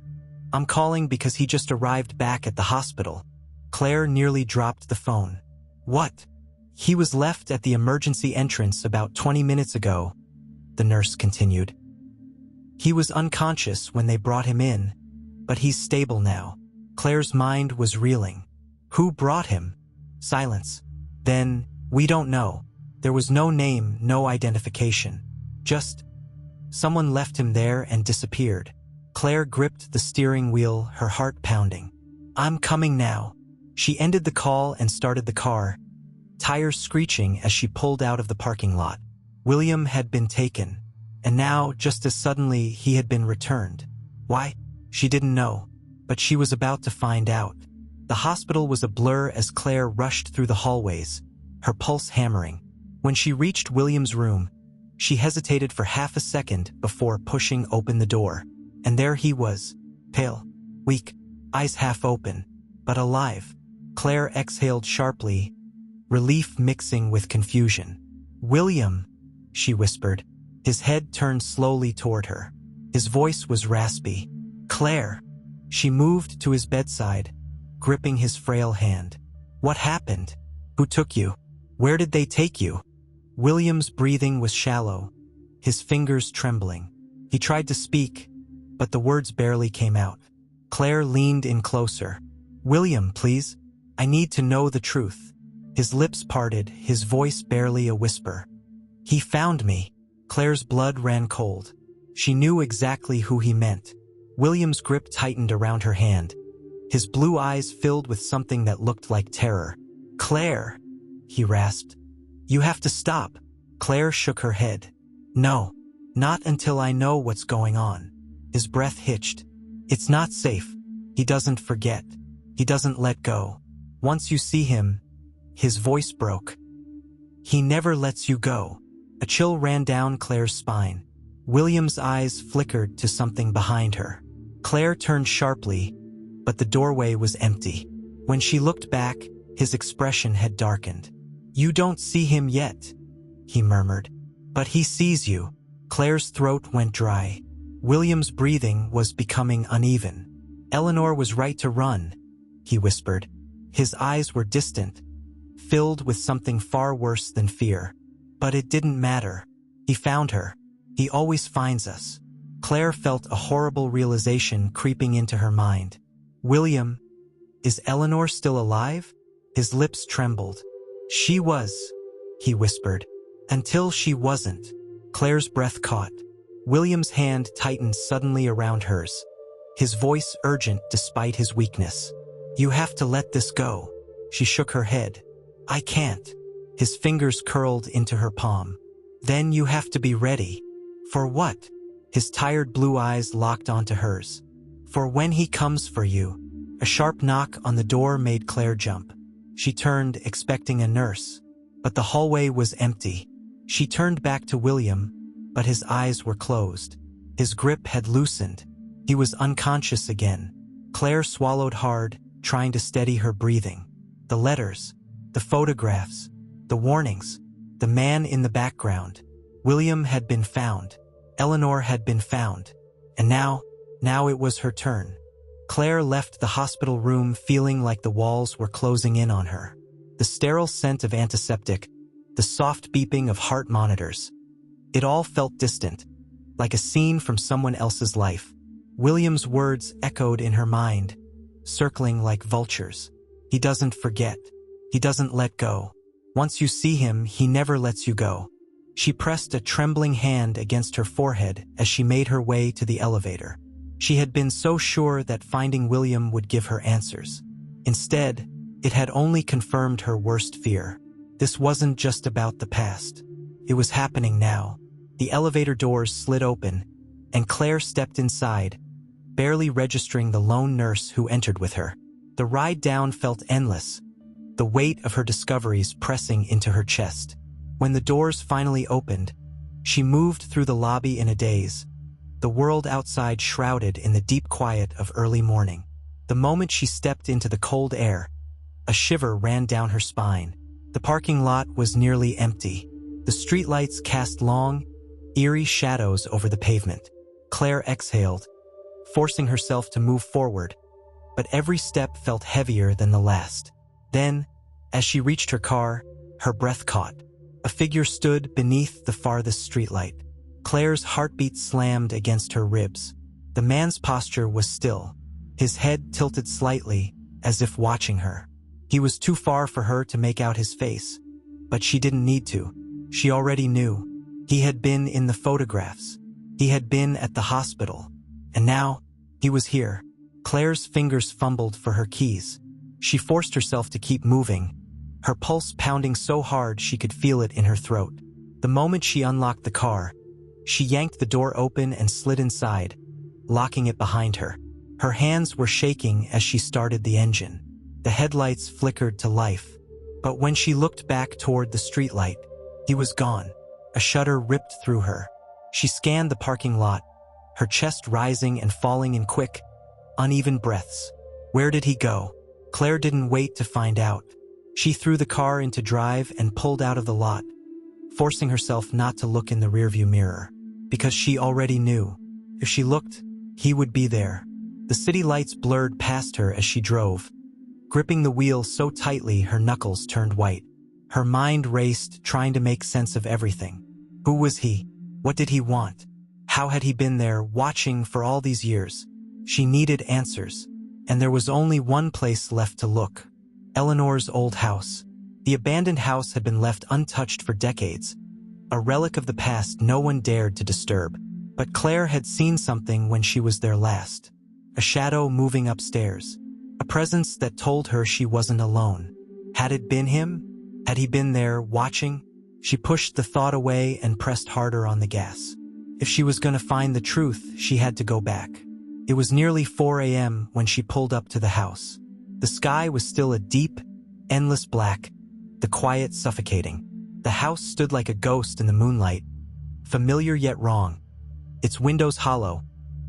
I'm calling because he just arrived back at the hospital. Claire nearly dropped the phone. What? He was left at the emergency entrance about 20 minutes ago, the nurse continued. He was unconscious when they brought him in, but he's stable now. Claire's mind was reeling. Who brought him? Silence. Then, we don't know. There was no name, no identification. Just, someone left him there and disappeared. Claire gripped the steering wheel, her heart pounding. I'm coming now. She ended the call and started the car, tires screeching as she pulled out of the parking lot. William had been taken, and now, just as suddenly, he had been returned. Why? She didn't know, but she was about to find out. The hospital was a blur as Claire rushed through the hallways, her pulse hammering. When she reached William's room, she hesitated for half a second before pushing open the door. And there he was, pale, weak, eyes half open, but alive. Claire exhaled sharply, relief mixing with confusion. William, she whispered. His head turned slowly toward her. His voice was raspy. Claire. She moved to his bedside, gripping his frail hand. What happened? Who took you? Where did they take you? William's breathing was shallow, his fingers trembling. He tried to speak, but the words barely came out. Claire leaned in closer. William, please. I need to know the truth. His lips parted, his voice barely a whisper. He found me. Claire's blood ran cold. She knew exactly who he meant. William's grip tightened around her hand. His blue eyes filled with something that looked like terror. Claire, he rasped. You have to stop. Claire shook her head. No, not until I know what's going on. His breath hitched. It's not safe. He doesn't forget. He doesn't let go. Once you see him, his voice broke. He never lets you go. A chill ran down Claire's spine. William's eyes flickered to something behind her. Claire turned sharply, but the doorway was empty. When she looked back, his expression had darkened. You don't see him yet, he murmured. But he sees you. Claire's throat went dry. William's breathing was becoming uneven. Eleanor was right to run, he whispered. His eyes were distant, filled with something far worse than fear. But it didn't matter. He found her. He always finds us. Claire felt a horrible realization creeping into her mind. William, is Eleanor still alive? His lips trembled. She was, he whispered. Until she wasn't. Claire's breath caught. William's hand tightened suddenly around hers, his voice urgent despite his weakness. You have to let this go. She shook her head. I can't. His fingers curled into her palm. Then you have to be ready. For what? His tired blue eyes locked onto hers. For when he comes for you. A sharp knock on the door made Claire jump. She turned, expecting a nurse. But the hallway was empty. She turned back to William, but his eyes were closed. His grip had loosened. He was unconscious again. Claire swallowed hard, trying to steady her breathing. The letters, the photographs, the warnings, the man in the background. William had been found. Eleanor had been found. And now it was her turn. Claire left the hospital room feeling like the walls were closing in on her. The sterile scent of antiseptic, the soft beeping of heart monitors. It all felt distant, like a scene from someone else's life. William's words echoed in her mind, circling like vultures. He doesn't forget. He doesn't let go. Once you see him, he never lets you go. She pressed a trembling hand against her forehead as she made her way to the elevator. She had been so sure that finding William would give her answers. Instead, it had only confirmed her worst fear. This wasn't just about the past. It was happening now. The elevator doors slid open, and Claire stepped inside, barely registering the lone nurse who entered with her. The ride down felt endless, the weight of her discoveries pressing into her chest. When the doors finally opened, she moved through the lobby in a daze, the world outside shrouded in the deep quiet of early morning. The moment she stepped into the cold air, a shiver ran down her spine. The parking lot was nearly empty. The streetlights cast long, eerie shadows over the pavement. Claire exhaled, forcing herself to move forward, but every step felt heavier than the last. Then, as she reached her car, her breath caught. A figure stood beneath the farthest streetlight. Claire's heartbeat slammed against her ribs. The man's posture was still, his head tilted slightly, as if watching her. He was too far for her to make out his face, but she didn't need to. She already knew. He had been in the photographs. He had been at the hospital. And now, he was here. Claire's fingers fumbled for her keys. She forced herself to keep moving, her pulse pounding so hard she could feel it in her throat. The moment she unlocked the car, she yanked the door open and slid inside, locking it behind her. Her hands were shaking as she started the engine. The headlights flickered to life, but when she looked back toward the streetlight, he was gone. A shudder ripped through her. She scanned the parking lot, her chest rising and falling in quick, uneven breaths. Where did he go? Claire didn't wait to find out. She threw the car into drive and pulled out of the lot, forcing herself not to look in the rearview mirror, because she already knew. If she looked, he would be there. The city lights blurred past her as she drove, gripping the wheel so tightly her knuckles turned white. Her mind raced, trying to make sense of everything. Who was he? What did he want? How had he been there, watching for all these years? She needed answers, and there was only one place left to look. Eleanor's old house. The abandoned house had been left untouched for decades, a relic of the past no one dared to disturb. But Claire had seen something when she was there last. A shadow moving upstairs, a presence that told her she wasn't alone. Had it been him? Had he been there, watching? She pushed the thought away and pressed harder on the gas. If she was going to find the truth, she had to go back. It was nearly 4 a.m. when she pulled up to the house. The sky was still a deep, endless black, the quiet suffocating. The house stood like a ghost in the moonlight, familiar yet wrong. Its windows hollow,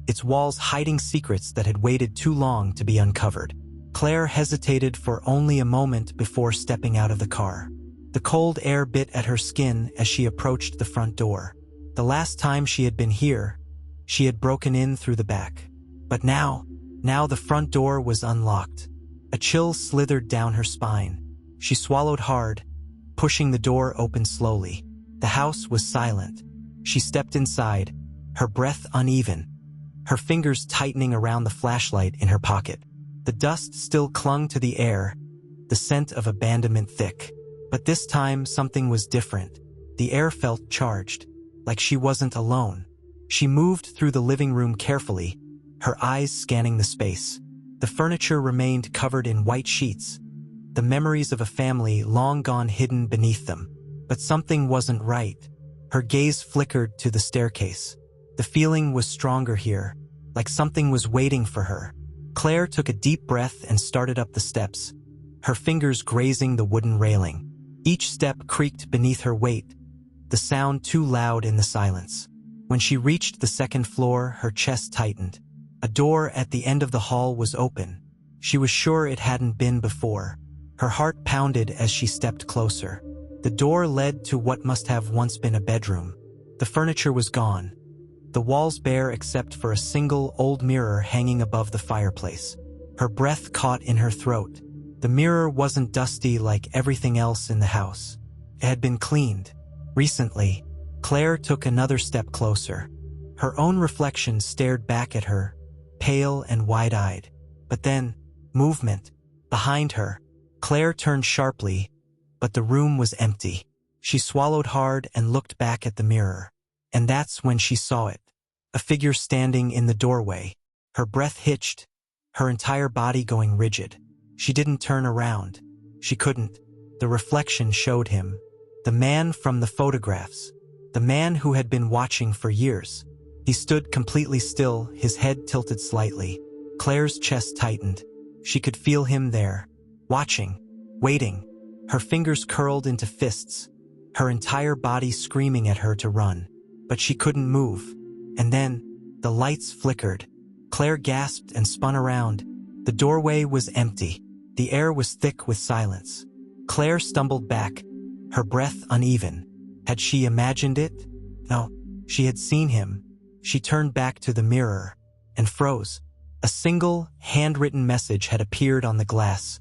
its walls hiding secrets that had waited too long to be uncovered. Claire hesitated for only a moment before stepping out of the car. The cold air bit at her skin as she approached the front door. The last time she had been here, she had broken in through the back. But now the front door was unlocked. A chill slithered down her spine. She swallowed hard, pushing the door open slowly. The house was silent. She stepped inside, her breath uneven, her fingers tightening around the flashlight in her pocket. The dust still clung to the air, the scent of abandonment thick. But this time, something was different. The air felt charged, like she wasn't alone. She moved through the living room carefully, her eyes scanning the space. The furniture remained covered in white sheets, the memories of a family long gone hidden beneath them. But something wasn't right. Her gaze flickered to the staircase. The feeling was stronger here, like something was waiting for her. Claire took a deep breath and started up the steps, her fingers grazing the wooden railing. Each step creaked beneath her weight, the sound too loud in the silence. When she reached the second floor, her chest tightened. A door at the end of the hall was open. She was sure it hadn't been before. Her heart pounded as she stepped closer. The door led to what must have once been a bedroom. The furniture was gone, the walls bare except for a single old mirror hanging above the fireplace. Her breath caught in her throat. The mirror wasn't dusty like everything else in the house. It had been cleaned. Recently, Claire took another step closer. Her own reflection stared back at her, pale and wide-eyed. But then, movement. Behind her, Claire turned sharply, but the room was empty. She swallowed hard and looked back at the mirror. And that's when she saw it. A figure standing in the doorway. Her breath hitched, her entire body going rigid. She didn't turn around. She couldn't. The reflection showed him. The man from the photographs. The man who had been watching for years. He stood completely still, his head tilted slightly. Claire's chest tightened. She could feel him there, watching, waiting. Her fingers curled into fists, her entire body screaming at her to run. But she couldn't move. And then, the lights flickered. Claire gasped and spun around. The doorway was empty. The air was thick with silence. Claire stumbled back, her breath uneven. Had she imagined it? No, she had seen him. She turned back to the mirror and froze. A single, handwritten message had appeared on the glass,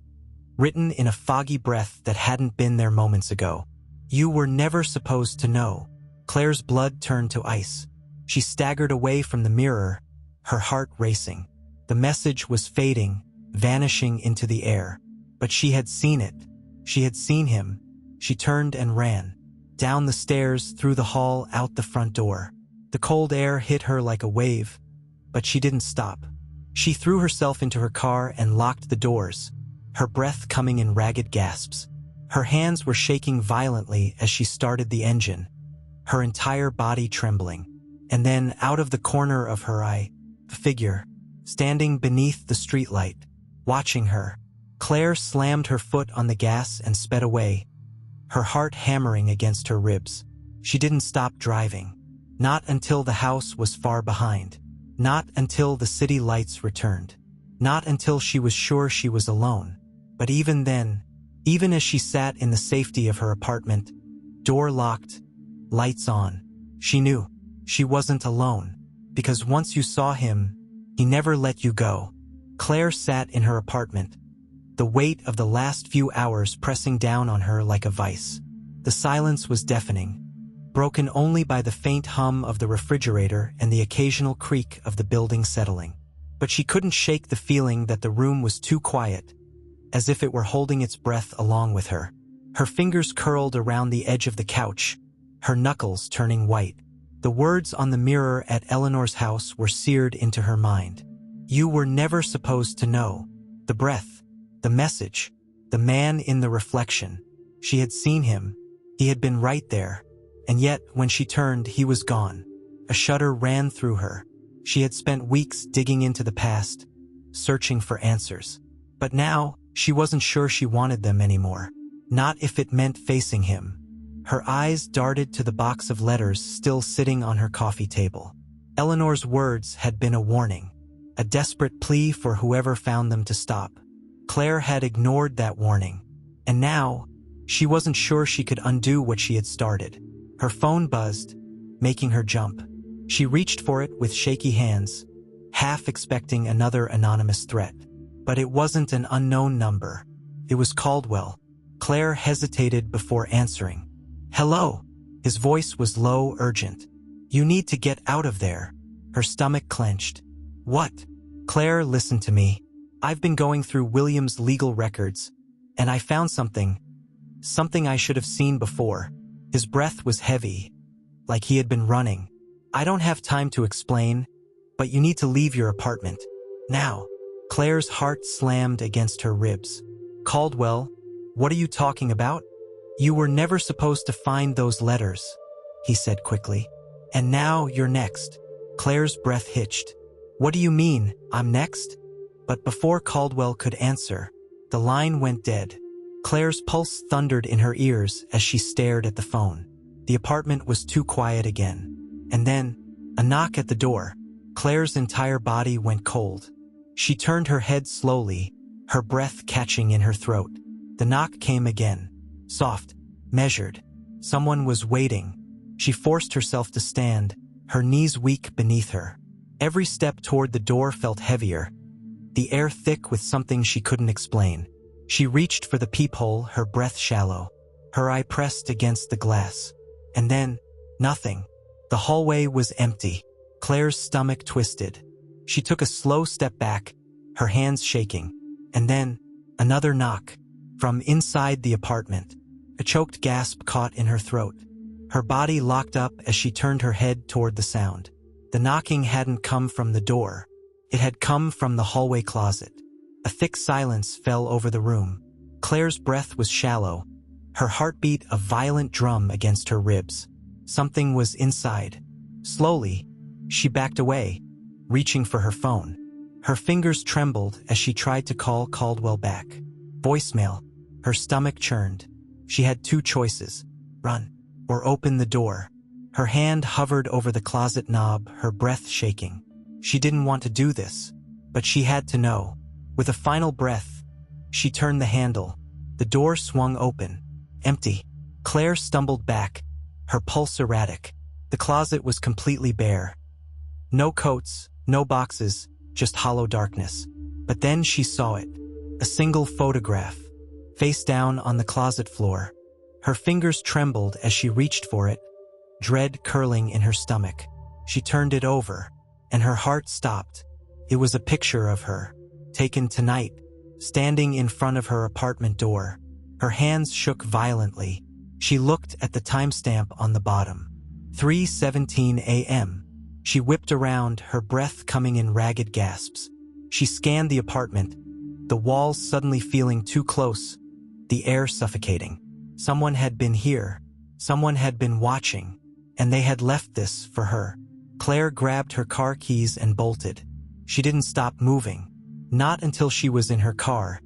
written in a foggy breath that hadn't been there moments ago. You were never supposed to know. Claire's blood turned to ice. She staggered away from the mirror, her heart racing. The message was fading, vanishing into the air. But she had seen it. She had seen him. She turned and ran. Down the stairs, through the hall, out the front door. The cold air hit her like a wave, but she didn't stop. She threw herself into her car and locked the doors, her breath coming in ragged gasps. Her hands were shaking violently as she started the engine, her entire body trembling. And then, out of the corner of her eye, a figure, standing beneath the streetlight, watching her. Claire slammed her foot on the gas and sped away, her heart hammering against her ribs. She didn't stop driving. Not until the house was far behind. Not until the city lights returned. Not until she was sure she was alone. But even then, even as she sat in the safety of her apartment, door locked, lights on, she knew she wasn't alone. Because once you saw him, he never let you go. Claire sat in her apartment, the weight of the last few hours pressing down on her like a vice. The silence was deafening, broken only by the faint hum of the refrigerator and the occasional creak of the building settling. But she couldn't shake the feeling that the room was too quiet, as if it were holding its breath along with her. Her fingers curled around the edge of the couch, her knuckles turning white. The words on the mirror at Eleanor's house were seared into her mind. You were never supposed to know. The breath, the message, the man in the reflection. She had seen him. He had been right there. And yet, when she turned, he was gone. A shudder ran through her. She had spent weeks digging into the past, searching for answers. But now, she wasn't sure she wanted them anymore. Not if it meant facing him. Her eyes darted to the box of letters still sitting on her coffee table. Eleanor's words had been a warning, a desperate plea for whoever found them to stop. Claire had ignored that warning, and now, she wasn't sure she could undo what she had started. Her phone buzzed, making her jump. She reached for it with shaky hands, half expecting another anonymous threat. But it wasn't an unknown number. It was Caldwell. Claire hesitated before answering. Hello. His voice was low, urgent. You need to get out of there. Her stomach clenched. What? Claire, listen to me. I've been going through William's legal records, and I found something I should have seen before. His breath was heavy, like he had been running. I don't have time to explain, but you need to leave your apartment. Now. Claire's heart slammed against her ribs. Caldwell, what are you talking about? You were never supposed to find those letters, he said quickly. And now you're next. Claire's breath hitched. What do you mean, I'm next? But before Caldwell could answer, the line went dead. Claire's pulse thundered in her ears as she stared at the phone. The apartment was too quiet again. And then, A knock at the door. Claire's entire body went cold. She turned her head slowly, her breath catching in her throat. The knock came again. Soft, measured. Someone was waiting. She forced herself to stand, her knees weak beneath her. Every step toward the door felt heavier, the air thick with something she couldn't explain. She reached for the peephole, her breath shallow, her eye pressed against the glass. And then, nothing. The hallway was empty. Claire's stomach twisted. She took a slow step back, her hands shaking. And then, another knock. From inside the apartment. A choked gasp caught in her throat. Her body locked up as she turned her head toward the sound. The knocking hadn't come from the door. It had come from the hallway closet. A thick silence fell over the room. Claire's breath was shallow, her heartbeat a violent drum against her ribs. Something was inside. Slowly, she backed away, reaching for her phone. Her fingers trembled as she tried to call Caldwell back. Voicemail. Her stomach churned. She had two choices: run or open the door. Her hand hovered over the closet knob, her breath shaking. She didn't want to do this, but she had to know. With a final breath, she turned the handle. The door swung open. Empty. Claire stumbled back, her pulse erratic. The closet was completely bare. No coats, no boxes, just hollow darkness. But then she saw it. A single photograph, face down on the closet floor. Her fingers trembled as she reached for it, dread curling in her stomach. She turned it over, and her heart stopped. It was a picture of her, taken tonight, standing in front of her apartment door. Her hands shook violently. She looked at the timestamp on the bottom. 3:17 a.m. She whipped around, her breath coming in ragged gasps. She scanned the apartment, the walls suddenly feeling too close, the air suffocating. Someone had been here. Someone had been watching, and they had left this for her. Claire grabbed her car keys and bolted. She didn't stop moving. Not until she was in her car,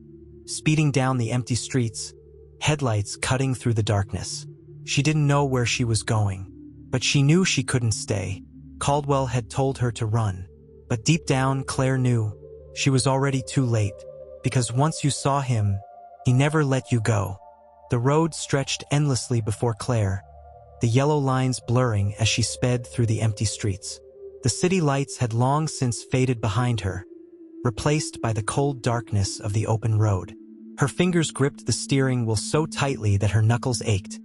speeding down the empty streets, headlights cutting through the darkness. She didn't know where she was going, but she knew she couldn't stay. Caldwell had told her to run, but deep down Claire knew she was already too late, because once you saw him, he never let you go. The road stretched endlessly before Claire, the yellow lines blurring as she sped through the empty streets. The city lights had long since faded behind her, replaced by the cold darkness of the open road. Her fingers gripped the steering wheel so tightly that her knuckles ached,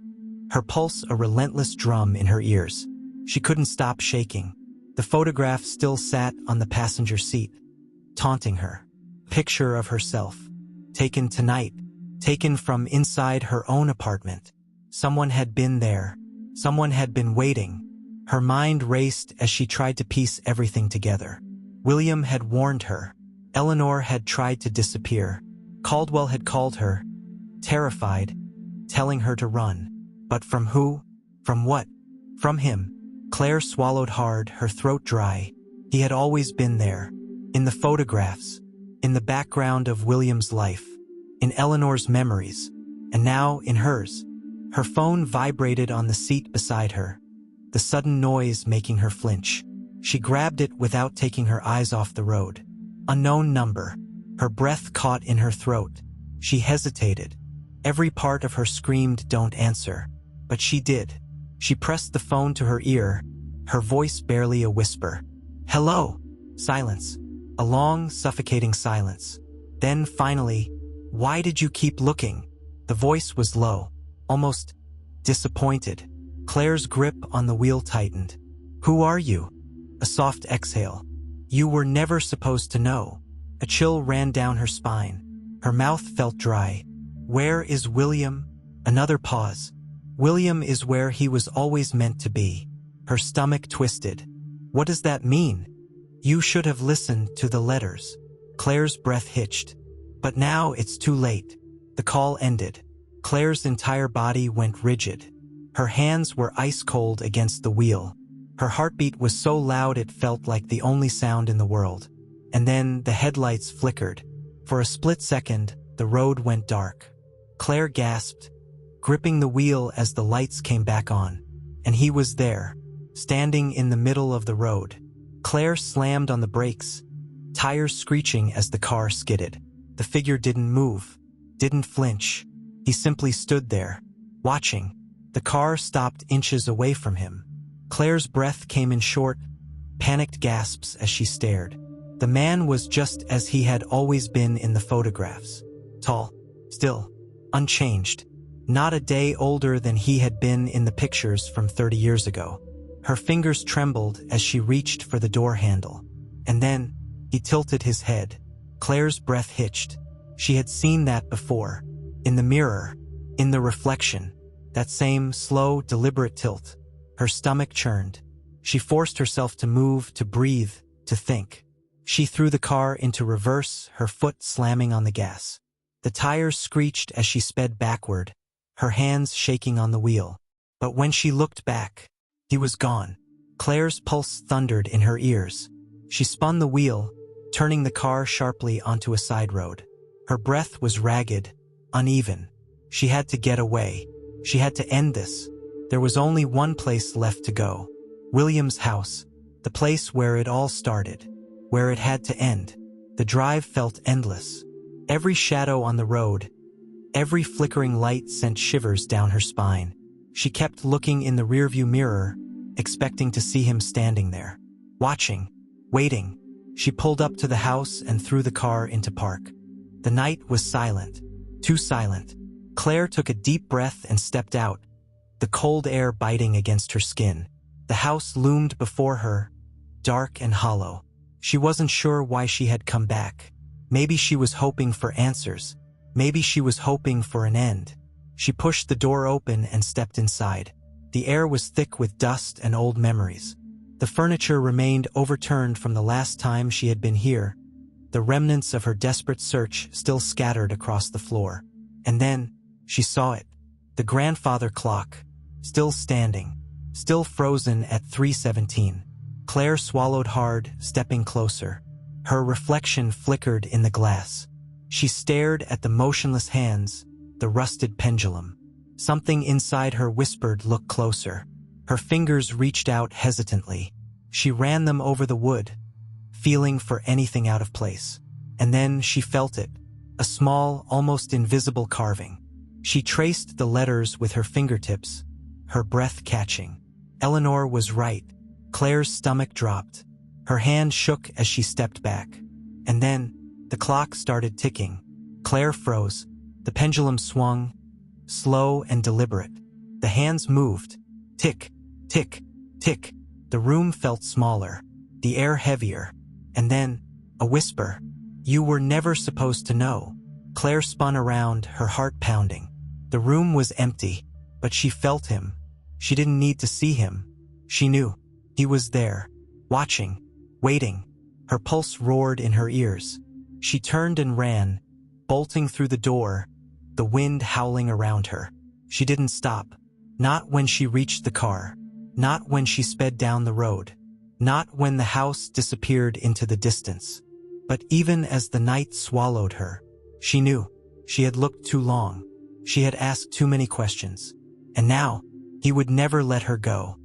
her pulse a relentless drum in her ears. She couldn't stop shaking. The photograph still sat on the passenger seat, taunting her. Picture of herself, taken tonight, taken from inside her own apartment. Someone had been there. Someone had been waiting. Her mind raced as she tried to piece everything together. William had warned her. Eleanor had tried to disappear. Caldwell had called her, terrified, telling her to run. But from who? From what? From him. Claire swallowed hard, her throat dry. He had always been there. In the photographs. In the background of William's life. In Eleanor's memories. And now in hers. Her phone vibrated on the seat beside her, the sudden noise making her flinch. She grabbed it without taking her eyes off the road. Unknown number. Her breath caught in her throat. She hesitated. Every part of her screamed, "Don't answer." But she did. She pressed the phone to her ear, her voice barely a whisper. "Hello." Silence. A long, suffocating silence. Then finally, "Why did you keep looking?" The voice was low, almost disappointed. Claire's grip on the wheel tightened. "Who are you?" A soft exhale. "You were never supposed to know." A chill ran down her spine. Her mouth felt dry. "Where is William?" Another pause. "William is where he was always meant to be." Her stomach twisted. "What does that mean?" "You should have listened to the letters." Claire's breath hitched. "But now it's too late." The call ended. Claire's entire body went rigid. Her hands were ice cold against the wheel. Her heartbeat was so loud it felt like the only sound in the world. And then the headlights flickered. For a split second, the road went dark. Claire gasped, gripping the wheel as the lights came back on. And he was there, standing in the middle of the road. Claire slammed on the brakes, tires screeching as the car skidded. The figure didn't move, didn't flinch. He simply stood there, watching. The car stopped inches away from him. Claire's breath came in short, panicked gasps as she stared. The man was just as he had always been in the photographs. Tall, still, unchanged. Not a day older than he had been in the pictures from 30 years ago. Her fingers trembled as she reached for the door handle. And then, he tilted his head. Claire's breath hitched. She had seen that before. In the mirror, in the reflection. That same slow, deliberate tilt. Her stomach churned. She forced herself to move, to breathe, to think. She threw the car into reverse, her foot slamming on the gas. The tires screeched as she sped backward, her hands shaking on the wheel. But when she looked back, he was gone. Claire's pulse thundered in her ears. She spun the wheel, turning the car sharply onto a side road. Her breath was ragged, uneven. She had to get away. She had to end this. There was only one place left to go. William's house, the place where it all started, where it had to end. The drive felt endless. Every shadow on the road, every flickering light sent shivers down her spine. She kept looking in the rearview mirror, expecting to see him standing there. Watching, waiting. She pulled up to the house and threw the car into park. The night was silent, too silent. Claire took a deep breath and stepped out, the cold air biting against her skin. The house loomed before her, dark and hollow. She wasn't sure why she had come back. Maybe she was hoping for answers. Maybe she was hoping for an end. She pushed the door open and stepped inside. The air was thick with dust and old memories. The furniture remained overturned from the last time she had been here, the remnants of her desperate search still scattered across the floor. And then, she saw it. The grandfather clock, still standing, still frozen at 3:17. Claire swallowed hard, stepping closer. Her reflection flickered in the glass. She stared at the motionless hands, the rusted pendulum. Something inside her whispered, "Look closer." Her fingers reached out hesitantly. She ran them over the wood, feeling for anything out of place. And then she felt it, a small, almost invisible carving. She traced the letters with her fingertips, her breath catching. Eleanor was right. Claire's stomach dropped. Her hand shook as she stepped back. And then, the clock started ticking. Claire froze. The pendulum swung, slow and deliberate. The hands moved. Tick, tick, tick. The room felt smaller, the air heavier. And then, a whisper. "You were never supposed to know." Claire spun around, her heart pounding. The room was empty, but she felt him. She didn't need to see him. She knew. He was there, watching, waiting. Her pulse roared in her ears. She turned and ran, bolting through the door, the wind howling around her. She didn't stop. Not when she reached the car. Not when she sped down the road. Not when the house disappeared into the distance. But even as the night swallowed her, she knew. She had looked too long. She had asked too many questions. And now, he would never let her go.